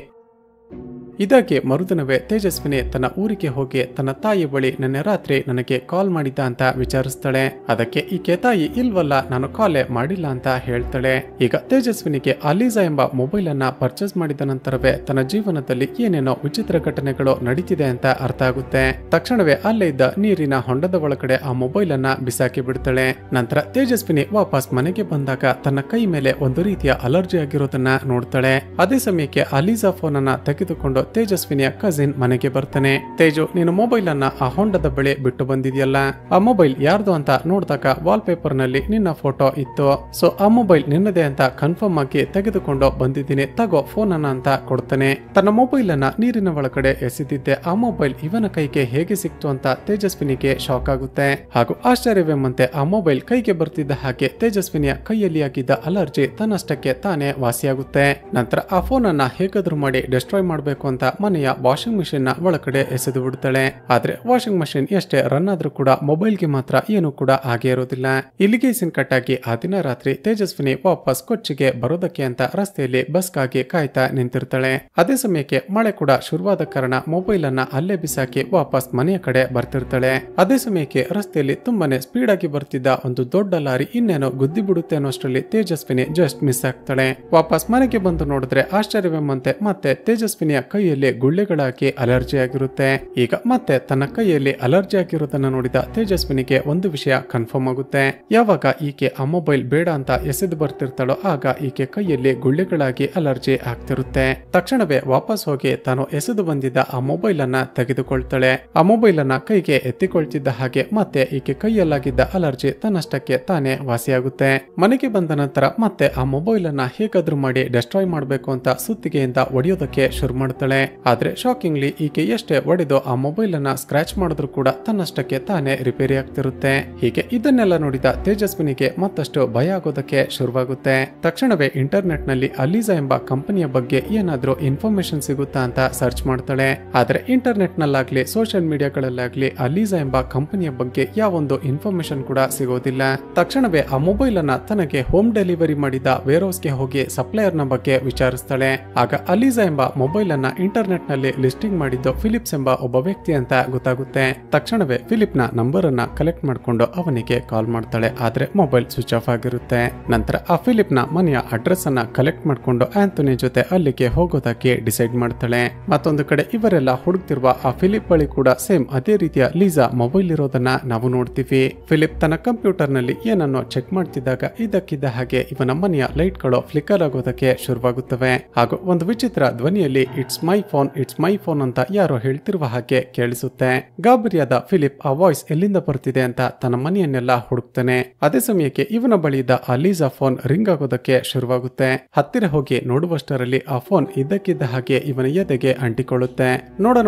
ಇದಕ್ಕೆ ಮರುದಿನವೇ ತೇಜಸ್ವಿನಿ ತನ್ನ ಊರಿಗೆ ಹೋಗಿ ತನ್ನ ತಾಯಿ ಬಳಿ ನಿನ್ನೆ ರಾತ್ರಿ ನನಗೆ ಕಾಲ್ ಮಾಡಿದ್ದ ಅಂತ ವಿಚಾರಿಸ್ತಾಳೆ. ಅದಕ್ಕೆ ಈಕೆ ತಾಯಿ ಇಲ್ವಲ್ಲ, ನಾನು ಕಾಲೇ ಮಾಡಿಲ್ಲ ಅಂತ ಹೇಳ್ತಾಳೆ. ಈಗ ತೇಜಸ್ವಿನಿಗೆ ಅಲೀಸಾ ಎಂಬ ಮೊಬೈಲ್ ಅನ್ನ ಪರ್ಚೇಸ್ ಮಾಡಿದ ನಂತರವೇ ತನ್ನ ಜೀವನದಲ್ಲಿ ಏನೇನೋ ವಿಚಿತ್ರ ಘಟನೆಗಳು ನಡೀತಿದೆ ಅಂತ ಅರ್ಥ ಆಗುತ್ತೆ. ತಕ್ಷಣವೇ ಅಲ್ಲೇ ಇದ್ದ ನೀರಿನ ಹೊಂಡದ ಒಳಗಡೆ ಆ ಮೊಬೈಲ್ ಅನ್ನ ಬಿಸಾಕಿ ಬಿಡ್ತಾಳೆ. ನಂತರ ತೇಜಸ್ವಿನಿ ವಾಪಸ್ ಮನೆಗೆ ಬಂದಾಗ ತನ್ನ ಕೈ ಮೇಲೆ ಒಂದು ರೀತಿಯ ಅಲರ್ಜಿ ಆಗಿರೋದನ್ನ ನೋಡ್ತಾಳೆ. ಅದೇ ಸಮಯಕ್ಕೆ ಅಲೀಸಾ ಫೋನ್ ಅನ್ನ ತೆಗೆದುಕೊಂಡು ತೇಜಸ್ವಿನಿಯ ಕಸಿನ್ ಮನೆಗೆ ಬರ್ತಾನೆ. ತೇಜು, ನೀನು ಮೊಬೈಲ್ ಅನ್ನ ಆ ಹೊಂಡದ ಬಳಿ ಬಿಟ್ಟು ಬಂದಿದ್ಯಲ್ಲ, ಆ ಮೊಬೈಲ್ ಯಾರ್ದು ಅಂತ ನೋಡಿದಾಗ ವಾಲ್ ಪೇಪರ್ ನಲ್ಲಿ ನಿನ್ನ ಫೋಟೋ ಇತ್ತು. ಸೊ ಆ ಮೊಬೈಲ್ ನಿನ್ನದೇ ಅಂತ ಕನ್ಫರ್ಮ್ ಆಗಿ ತೆಗೆದುಕೊಂಡು ಬಂದಿದ್ದೀನಿ, ತಗೋ ಫೋನ್ ಅನ್ನ ಅಂತ ಕೊಡ್ತಾನೆ. ತನ್ನ ಮೊಬೈಲ್ ಅನ್ನ ನೀರಿನ ಒಳಗಡೆ ಎಸೆದಿದ್ದೆ, ಆ ಮೊಬೈಲ್ ಇವನ ಕೈಗೆ ಹೇಗೆ ಸಿಕ್ತು ಅಂತ ತೇಜಸ್ವಿನಿಗೆ ಶಾಕ್ ಆಗುತ್ತೆ. ಹಾಗೂ ಆಶ್ಚರ್ಯವೆಂಬಂತೆ ಆ ಮೊಬೈಲ್ ಕೈಗೆ ಬರ್ತಿದ್ದ ಹಾಗೆ ತೇಜಸ್ವಿನಿಯ ಕೈಯಲ್ಲಿ ಆಗಿದ್ದ ಅಲರ್ಜಿ ತನ್ನಷ್ಟಕ್ಕೆ ತಾನೇ ವಾಸಿಯಾಗುತ್ತೆ. ನಂತರ ಆ ಫೋನ್ ಅನ್ನ ಹೇಗಾದ್ರೂ ಮಾಡಿ ಡೆಸ್ಟ್ರಾಯ್ ಮಾಡಬೇಕು ಅಂತ ಅಂತ ಮನೆಯ ವಾಷಿಂಗ್ ಮಿಷಿನ್ ನ ಒಳಗಡೆ ಎಸೆದು ಬಿಡ್ತಾಳೆ. ಆದ್ರೆ ವಾಷಿಂಗ್ ಮಷಿನ್ ಎಷ್ಟೇ ರನ್ ಆದ್ರೂ ಕೂಡ ಮೊಬೈಲ್ಗೆ ಮಾತ್ರ ಏನು ಕೂಡ ಆಗೇ ಇರೋದಿಲ್ಲ. ಇಲ್ಲಿಗೆ ಸೀನ್ ಕಟ್ ಆಗಿ ಆ ದಿನ ರಾತ್ರಿ ತೇಜಸ್ವಿನಿ ವಾಪಸ್ ಕೊಚ್ಚಿಗೆ ಬರೋದಕ್ಕೆ ಅಂತ ರಸ್ತೆಯಲ್ಲಿ ಬಸ್ಗಾಗಿ ಕಾಯ್ತಾ ನಿಂತಿರ್ತಾಳೆ. ಅದೇ ಸಮಯಕ್ಕೆ ಮಳೆ ಕೂಡ ಶುರುವಾದ ಕಾರಣ ಮೊಬೈಲ್ ಅನ್ನ ಅಲ್ಲೇ ಬಿಸಾಕಿ ವಾಪಸ್ ಮನೆಯ ಕಡೆ ಬರ್ತಿರ್ತಾಳೆ. ಅದೇ ಸಮಯಕ್ಕೆ ರಸ್ತೆಯಲ್ಲಿ ತುಂಬಾನೇ ಸ್ಪೀಡ್ ಆಗಿ ಬರ್ತಿದ್ದ ಒಂದು ದೊಡ್ಡ ಲಾರಿ ಇನ್ನೇನೋ ಗುದ್ದಿ ಬಿಡುತ್ತೆ ಅನ್ನೋಷ್ಟರಲ್ಲಿ ತೇಜಸ್ವಿನಿ ಜಸ್ಟ್ ಮಿಸ್ ಆಗ್ತಾಳೆ. ವಾಪಸ್ ಮನೆಗೆ ಬಂದು ನೋಡಿದ್ರೆ ಆಶ್ಚರ್ಯವೆಂಬಂತೆ ಮತ್ತೆ ತೇಜಸ್ವಿನಿಯ ಕೈಯಲ್ಲಿ ಗುಳ್ಳೆಗಳಾಗಿ ಅಲರ್ಜಿ ಆಗಿರುತ್ತೆ. ಈಗ ಮತ್ತೆ ತನ್ನ ಕೈಯಲ್ಲಿ ಅಲರ್ಜಿ ಆಗಿರೋದನ್ನ ನೋಡಿದ ತೇಜಸ್ವಿನಿಗೆ ಒಂದು ವಿಷಯ ಕನ್ಫರ್ಮ್ ಆಗುತ್ತೆ. ಯಾವಾಗ ಈಕೆ ಆ ಮೊಬೈಲ್ ಬೇಡ ಅಂತ ಎಸೆದು ಬರ್ತಿರ್ತಾಳೋ ಆಗ ಈಕೆ ಕೈಯಲ್ಲಿ ಗುಳ್ಳೆಗಳಾಗಿ ಅಲರ್ಜಿ ಆಗ್ತಿರುತ್ತೆ. ತಕ್ಷಣವೇ ವಾಪಸ್ ಹೋಗಿ ತಾನು ಎಸೆದು ಬಂದಿದ್ದ ಆ ಮೊಬೈಲ್ ಅನ್ನ ತೆಗೆದುಕೊಳ್ತಾಳೆ. ಆ ಮೊಬೈಲ್ ಅನ್ನ ಕೈಗೆ ಎತ್ತಿಕೊಳ್ತಿದ್ದ ಹಾಗೆ ಮತ್ತೆ ಈಕೆ ಕೈಯಲ್ಲಾಗಿದ್ದ ಅಲರ್ಜಿ ತನ್ನಷ್ಟಕ್ಕೆ ತಾನೇ ವಾಸಿಯಾಗುತ್ತೆ. ಮನೆಗೆ ಬಂದ ನಂತರ ಮತ್ತೆ ಆ ಮೊಬೈಲ್ ಅನ್ನ ಹೇಗಾದ್ರೂ ಮಾಡಿ ಡೆಸ್ಟ್ರಾಯ್ ಮಾಡಬೇಕು ಅಂತ ಸುತ್ತಿಗೆಯಿಂದ ಒಡೆಯೋದಕ್ಕೆ ಶುರು ಮಾಡ್ತಾಳೆ. ಆದ್ರೆ ಶಾಕಿಂಗ್ಲಿ ಈಕೆ ಎಷ್ಟೇ ಒಡೆದು ಆ ಮೊಬೈಲ್ ಅನ್ನ ಸ್ಕ್ರಾಚ್ ಮಾಡಿದ್ರು ಕೂಡ ತನ್ನಷ್ಟಕ್ಕೆ ತಾನೇ ರಿಪೇರಿ ಆಗ್ತಿರುತ್ತೆ. ಹೀಗೆ ಇದನ್ನೆಲ್ಲ ನೋಡಿದ ತೇಜಸ್ವಿನಿಗೆ ಮತ್ತಷ್ಟು ಭಯ ಆಗೋದಕ್ಕೆ ಶುರುವಾಗುತ್ತೆ. ತಕ್ಷಣವೇ ಇಂಟರ್ನೆಟ್ ನಲ್ಲಿ ಅಲೀಸಾ ಎಂಬ ಕಂಪನಿಯ ಬಗ್ಗೆ ಏನಾದ್ರೂ ಇನ್ಫಾರ್ಮೇಶನ್ ಸಿಗುತ್ತಾ ಅಂತ ಸರ್ಚ್ ಮಾಡ್ತಾಳೆ. ಆದ್ರೆ ಇಂಟರ್ನೆಟ್ ನಲ್ಲಾಗ್ಲಿ ಸೋಷಿಯಲ್ ಮೀಡಿಯಾಗಳಲ್ಲಾಗ್ಲಿ ಅಲೀಸಾ ಎಂಬ ಕಂಪನಿಯ ಬಗ್ಗೆ ಯಾವೊಂದು ಇನ್ಫಾರ್ಮೇಶನ್ ಕೂಡ ಸಿಗೋದಿಲ್ಲ. ತಕ್ಷಣವೇ ಆ ಮೊಬೈಲ್ ಅನ್ನ ತನಗೆ ಹೋಮ್ ಡೆಲಿವರಿ ಮಾಡಿದ ವೇರ್ ಹೌಸ್ ಗೆ ಹೋಗಿ ಸಪ್ಲೈಯರ್ ನ ಬಗ್ಗೆ ವಿಚಾರಿಸ್ತಾಳೆ. ಆಗ ಅಲೀಸಾ ಎಂಬ ಮೊಬೈಲ್ ಅನ್ನ ಇಂಟರ್ನೆಟ್ ನಲ್ಲಿ ಲಿಸ್ಟಿಂಗ್ ಮಾಡಿದ್ದು ಫಿಲಿಪ್ಸ್ ಎಂಬ ಒಬ್ಬ ವ್ಯಕ್ತಿ ಅಂತ ಗೊತ್ತಾಗುತ್ತೆ. ತಕ್ಷಣವೇ ಫಿಲಿಪ್ ನ ನಂಬರ್ ಅನ್ನ ಕಲೆಕ್ಟ್ ಮಾಡ್ಕೊಂಡು ಅವನಿಗೆ ಕಾಲ್ ಮಾಡ್ತಾಳೆ. ಆದ್ರೆ ಮೊಬೈಲ್ ಸ್ವಿಚ್ ಆಫ್ ಆಗಿರುತ್ತೆ. ನಂತರ ಆ ಫಿಲಿಪ್ ನ ಮನೆಯ ಅಡ್ರೆಸ್ ಅನ್ನ ಕಲೆಕ್ಟ್ ಮಾಡ್ಕೊಂಡು ಆಂಥೋನಿ ಜೊತೆ ಅಲ್ಲಿಗೆ ಹೋಗೋದಕ್ಕೆ ಡಿಸೈಡ್ ಮಾಡ್ತಾಳೆ. ಮತ್ತೊಂದು ಕಡೆ ಇವರೆಲ್ಲ ಹುಡುಕ್ತಿರುವ ಆ ಫಿಲಿಪ್ ಬಳಿ ಕೂಡ ಸೇಮ್ ಅದೇ ರೀತಿಯ ಲೀಸಾ ಮೊಬೈಲ್ ಇರೋದನ್ನ ನಾವು ನೋಡ್ತೀವಿ. ಫಿಲಿಪ್ ತನ್ನ ಕಂಪ್ಯೂಟರ್ ನಲ್ಲಿ ಏನನ್ನೋ ಚೆಕ್ ಮಾಡ್ತಿದ್ದಾಗ ಇದಕ್ಕಿದ್ದ ಹಾಗೆ ಇವನ ಮನೆಯ ಲೈಟ್ ಗಳು ಫ್ಲಿಕರ್ ಆಗೋದಕ್ಕೆ ಶುರುವಾಗುತ್ತವೆ. ಹಾಗೂ ಒಂದು ವಿಚಿತ್ರ ಧ್ವನಿಯಲ್ಲಿ ಇಟ್ಸ್ ಮೈ ಫೋನ್ ಅಂತ ಯಾರೋ ಹೇಳ್ತಿರುವ ಹಾಗೆ ಕೇಳಿಸುತ್ತೆ. ಗಾಬರಿಯಾದ ಫಿಲಿಪ್ ಆ ವಾಯ್ಸ್ ಎಲ್ಲಿಂದ ಬರ್ತಿದೆ ಅಂತ ತನ್ನ ಮನೆಯನ್ನೆಲ್ಲ ಹುಡುಕ್ತಾನೆ. ಅದೇ ಸಮಯಕ್ಕೆ ಇವನ ಬಳಿ ಇದ್ದ ಆ ಲೀಸಾ ಫೋನ್ ರಿಂಗ್ ಆಗೋದಕ್ಕೆ ಶುರುವಾಗುತ್ತೆ. ಹತ್ತಿರ ಹೋಗಿ ನೋಡುವಷ್ಟರಲ್ಲಿ ಆ ಫೋನ್ ಇದ್ದಕ್ಕಿದ್ದ ಹಾಗೆ ಇವನ ಎದೆಗೆ ಅಂಟಿಕೊಳ್ಳುತ್ತೆ.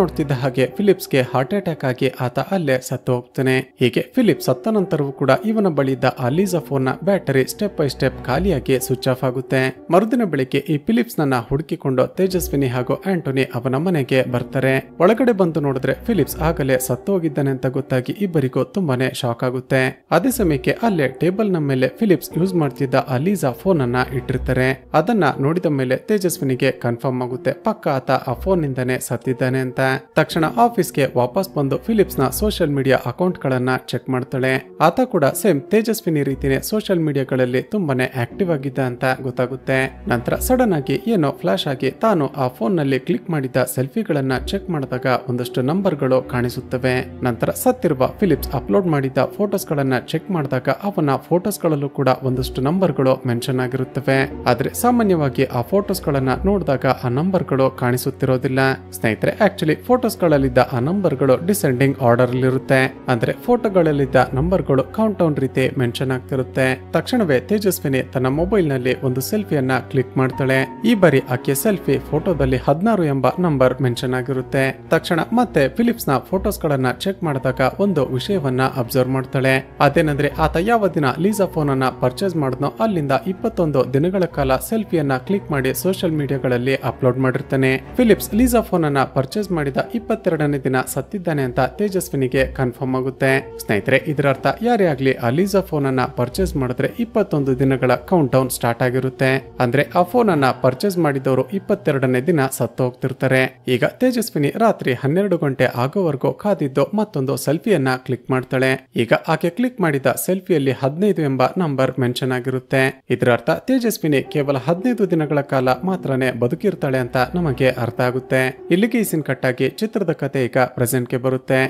ನೋಡ್ತಿದ್ದ ಹಾಗೆ ಫಿಲಿಪ್ಸ್ಗೆ ಹಾರ್ಟ್ ಅಟ್ಯಾಕ್ ಆಗಿ ಆತ ಅಲ್ಲೇ ಸತ್ತು ಹೋಗ್ತಾನೆ. ಹೀಗೆ ಫಿಲಿಪ್ ಸತ್ತ ನಂತರವೂ ಕೂಡ ಇವನ ಬಳಿ ಇದ್ದ ಆ ಲೀಸಾ ಫೋನ್ ನ ಬ್ಯಾಟರಿ ಸ್ಟೆಪ್ ಬೈ ಸ್ಟೆಪ್ ಖಾಲಿಯಾಗಿ ಸ್ವಿಚ್ ಆಫ್ ಆಗುತ್ತೆ. ಮರುದಿನ ಬೆಳಿಗ್ಗೆ ಈ ಫಿಲಿಪ್ಸ್ ನನ್ನ ಹುಡುಕಿಕೊಂಡು ತೇಜಸ್ವಿನಿ ಹಾಗೂ ಆಂಟೋನಿ ಅವನ ಮನೆಗೆ ಬರ್ತಾರೆ. ಒಳಗಡೆ ಬಂದು ನೋಡಿದ್ರೆ ಫಿಲಿಪ್ಸ್ ಆಗಲೇ ಸತ್ತು ಹೋಗಿದ್ದಾನೆ ಅಂತ ಗೊತ್ತಾಗಿ ಇಬ್ಬರಿಗೂ ತುಂಬಾನೇ ಶಾಕ್ ಆಗುತ್ತೆ. ಅದೇ ಸಮಯಕ್ಕೆ ಅಲ್ಲೇ ಟೇಬಲ್ ನ ಮೇಲೆ ಫಿಲಿಪ್ಸ್ ಯೂಸ್ ಮಾಡ್ತಿದ್ದ ಆ ಲೀಸಾ ಫೋನ್ ಅನ್ನ ಇಟ್ಟಿರ್ತಾರೆ. ಅದನ್ನ ನೋಡಿದ ಮೇಲೆ ತೇಜಸ್ವಿನಿಗೆ ಕನ್ಫರ್ಮ್ ಆಗುತ್ತೆ ಪಕ್ಕ ಆತ ಆ ಫೋನ್ ನಿಂದಾನೆ ಸತ್ತಿದ್ದಾನೆ ಅಂತ. ತಕ್ಷಣ ಆಫೀಸ್ಗೆ ವಾಪಸ್ ಬಂದು ಫಿಲಿಪ್ಸ್ ನ ಸೋಷಿಯಲ್ ಮೀಡಿಯಾ ಅಕೌಂಟ್ ಗಳನ್ನ ಚೆಕ್ ಮಾಡ್ತಾಳೆ. ಆತ ಕೂಡ ಸೇಮ್ ತೇಜಸ್ವಿನಿ ರೀತಿನೇ ಸೋಷಿಯಲ್ ಮೀಡಿಯಾಗಳಲ್ಲಿ ತುಂಬಾನೇ ಆಕ್ಟಿವ್ ಆಗಿದ್ದ ಅಂತ ಗೊತ್ತಾಗುತ್ತೆ. ನಂತರ ಸಡನ್ ಆಗಿ ಏನೋ ಫ್ಲಾಶ್ ಆಗಿ ತಾನು ಆ ಫೋನ್ ನಲ್ಲಿ ಕ್ಲಿಕ್ ಮಾಡಿದ ಸೆಲ್ಫಿಗಳನ್ನ ಚೆಕ್ ಮಾಡಿದಾಗ ಒಂದಷ್ಟು ನಂಬರ್ ಗಳು ಕಾಣಿಸುತ್ತವೆ. ನಂತರ ಸತ್ತಿರುವ ಫಿಲಿಪ್ಸ್ ಅಪ್ಲೋಡ್ ಮಾಡಿದ ಫೋಟೋಸ್ ಗಳನ್ನ ಚೆಕ್ ಮಾಡಿದಾಗ ಅವನ ಫೋಟೋಸ್ ಗಳಲ್ಲೂ ಕೂಡ ಒಂದಷ್ಟು ನಂಬರ್ ಗಳು ಮೆನ್ಷನ್ ಆಗಿರುತ್ತವೆ. ಆದ್ರೆ ಸಾಮಾನ್ಯವಾಗಿ ಆ ಫೋಟೋಸ್ ಗಳನ್ನ ನೋಡಿದಾಗ ಆ ನಂಬರ್ ಗಳು ಕಾಣಿಸುತ್ತಿರೋದಿಲ್ಲ. ಸ್ನೇಹಿತರೆ, ಆಕ್ಚುಲಿ ಫೋಟೋಸ್ ಗಳಲ್ಲಿದ್ದ ಆ ನಂಬರ್ ಗಳು ಡಿಸೆಂಡಿಂಗ್ ಆರ್ಡರ್ ಇರುತ್ತೆ. ಅಂದ್ರೆ ಫೋಟೋಗಳಲ್ಲಿದ್ದ ನಂಬರ್ ಗಳು ಕೌಂಟ್ ಡೌನ್ ರೀತಿ ಮೆನ್ಷನ್ ಆಗ್ತಿರುತ್ತೆ. ತಕ್ಷಣವೇ ತೇಜಸ್ವಿನಿ ತನ್ನ ಮೊಬೈಲ್ ನಲ್ಲಿ ಒಂದು ಸೆಲ್ಫಿಯನ್ನ ಕ್ಲಿಕ್ ಮಾಡ್ತಾಳೆ. ಈ ಬಾರಿ ಆಕೆ ಸೆಲ್ಫಿ ಫೋಟೋದಲ್ಲಿ 16 ಎಂಬ ನಂಬರ್ ಮೆನ್ಷನ್ ಆಗಿರುತ್ತೆ. ತಕ್ಷಣ ಮತ್ತೆ ಫಿಲಿಪ್ಸ್ ನ ಫೋಟೋಸ್ ಗಳನ್ನ ಚೆಕ್ ಮಾಡಿದಾಗ ಒಂದು ವಿಷಯವನ್ನ ಅಬ್ಸರ್ವ್ ಮಾಡ್ತಾಳೆ. ಅದೇನಂದ್ರೆ ಆತ ಯಾವ ದಿನ ಲೀಸಾ ಫೋನ್ ಅನ್ನ ಪರ್ಚೇಸ್ ಮಾಡಿದ್ನೋ ಅಲ್ಲಿಂದ 21 ದಿನಗಳ ಕಾಲ ಸೆಲ್ಫಿಯನ್ನ ಕ್ಲಿಕ್ ಮಾಡಿ ಸೋಷಿಯಲ್ ಮೀಡಿಯಾಗಳಲ್ಲಿ ಅಪ್ಲೋಡ್ ಮಾಡಿರ್ತಾನೆ. ಫಿಲಿಪ್ಸ್ ಲೀಸಾ ಫೋನ್ ಅನ್ನ ಪರ್ಚೇಸ್ ಮಾಡಿದ 22ನೇ ದಿನ ಸತ್ತಿದ್ದಾನೆ ಅಂತ ತೇಜಸ್ವಿನಿಗೆ ಕನ್ಫರ್ಮ್ ಆಗುತ್ತೆ. ಸ್ನೇಹಿತರೆ, ಇದರ ಅರ್ಥ ಯಾರೇ ಆಗ್ಲಿ ಆ ಲೀಸಾ ಫೋನ್ ಅನ್ನ ಪರ್ಚೇಸ್ ಮಾಡಿದ್ರೆ 21 ದಿನಗಳ ಕೌಂಟ್ ಡೌನ್ ಸ್ಟಾರ್ಟ್ ಆಗಿರುತ್ತೆ. ಅಂದ್ರೆ ಆ ಫೋನ್ ಅನ್ನ ಪರ್ಚೇಸ್ ಮಾಡಿದವರು 22ನೇ ದಿನ ಸತ್ತು ಹೋಗ್ತಿರ್ತಾರೆ. ಈಗ ತೇಜಸ್ವಿನಿ ರಾತ್ರಿ 12 ಗಂಟೆ ಆಗೋವರೆಗೂ ಕಾದಿದ್ದು ಮತ್ತೊಂದು ಸೆಲ್ಫಿಯನ್ನ ಕ್ಲಿಕ್ ಮಾಡ್ತಾಳೆ. ಈಗ ಆಕೆ ಕ್ಲಿಕ್ ಮಾಡಿದ ಸೆಲ್ಫಿಯಲ್ಲಿ 15 ಎಂಬ ನಂಬರ್ ಮೆನ್ಷನ್ ಆಗಿರುತ್ತೆ. ಇದರ ಅರ್ಥ ತೇಜಸ್ವಿನಿ ಕೇವಲ 15 ದಿನಗಳ ಕಾಲ ಮಾತ್ರನೇ ಬದುಕಿರ್ತಾಳೆ ಅಂತ ನಮಗೆ ಅರ್ಥ ಆಗುತ್ತೆ. ಇಲ್ಲಿಗೆ ಈ ಸೀನ್ ಕಟ್ ಆಗಿ ಚಿತ್ರದ ಕಥೆ ಈಗ ಪ್ರೆಸೆಂಟ್ಗೆ ಬರುತ್ತೆ.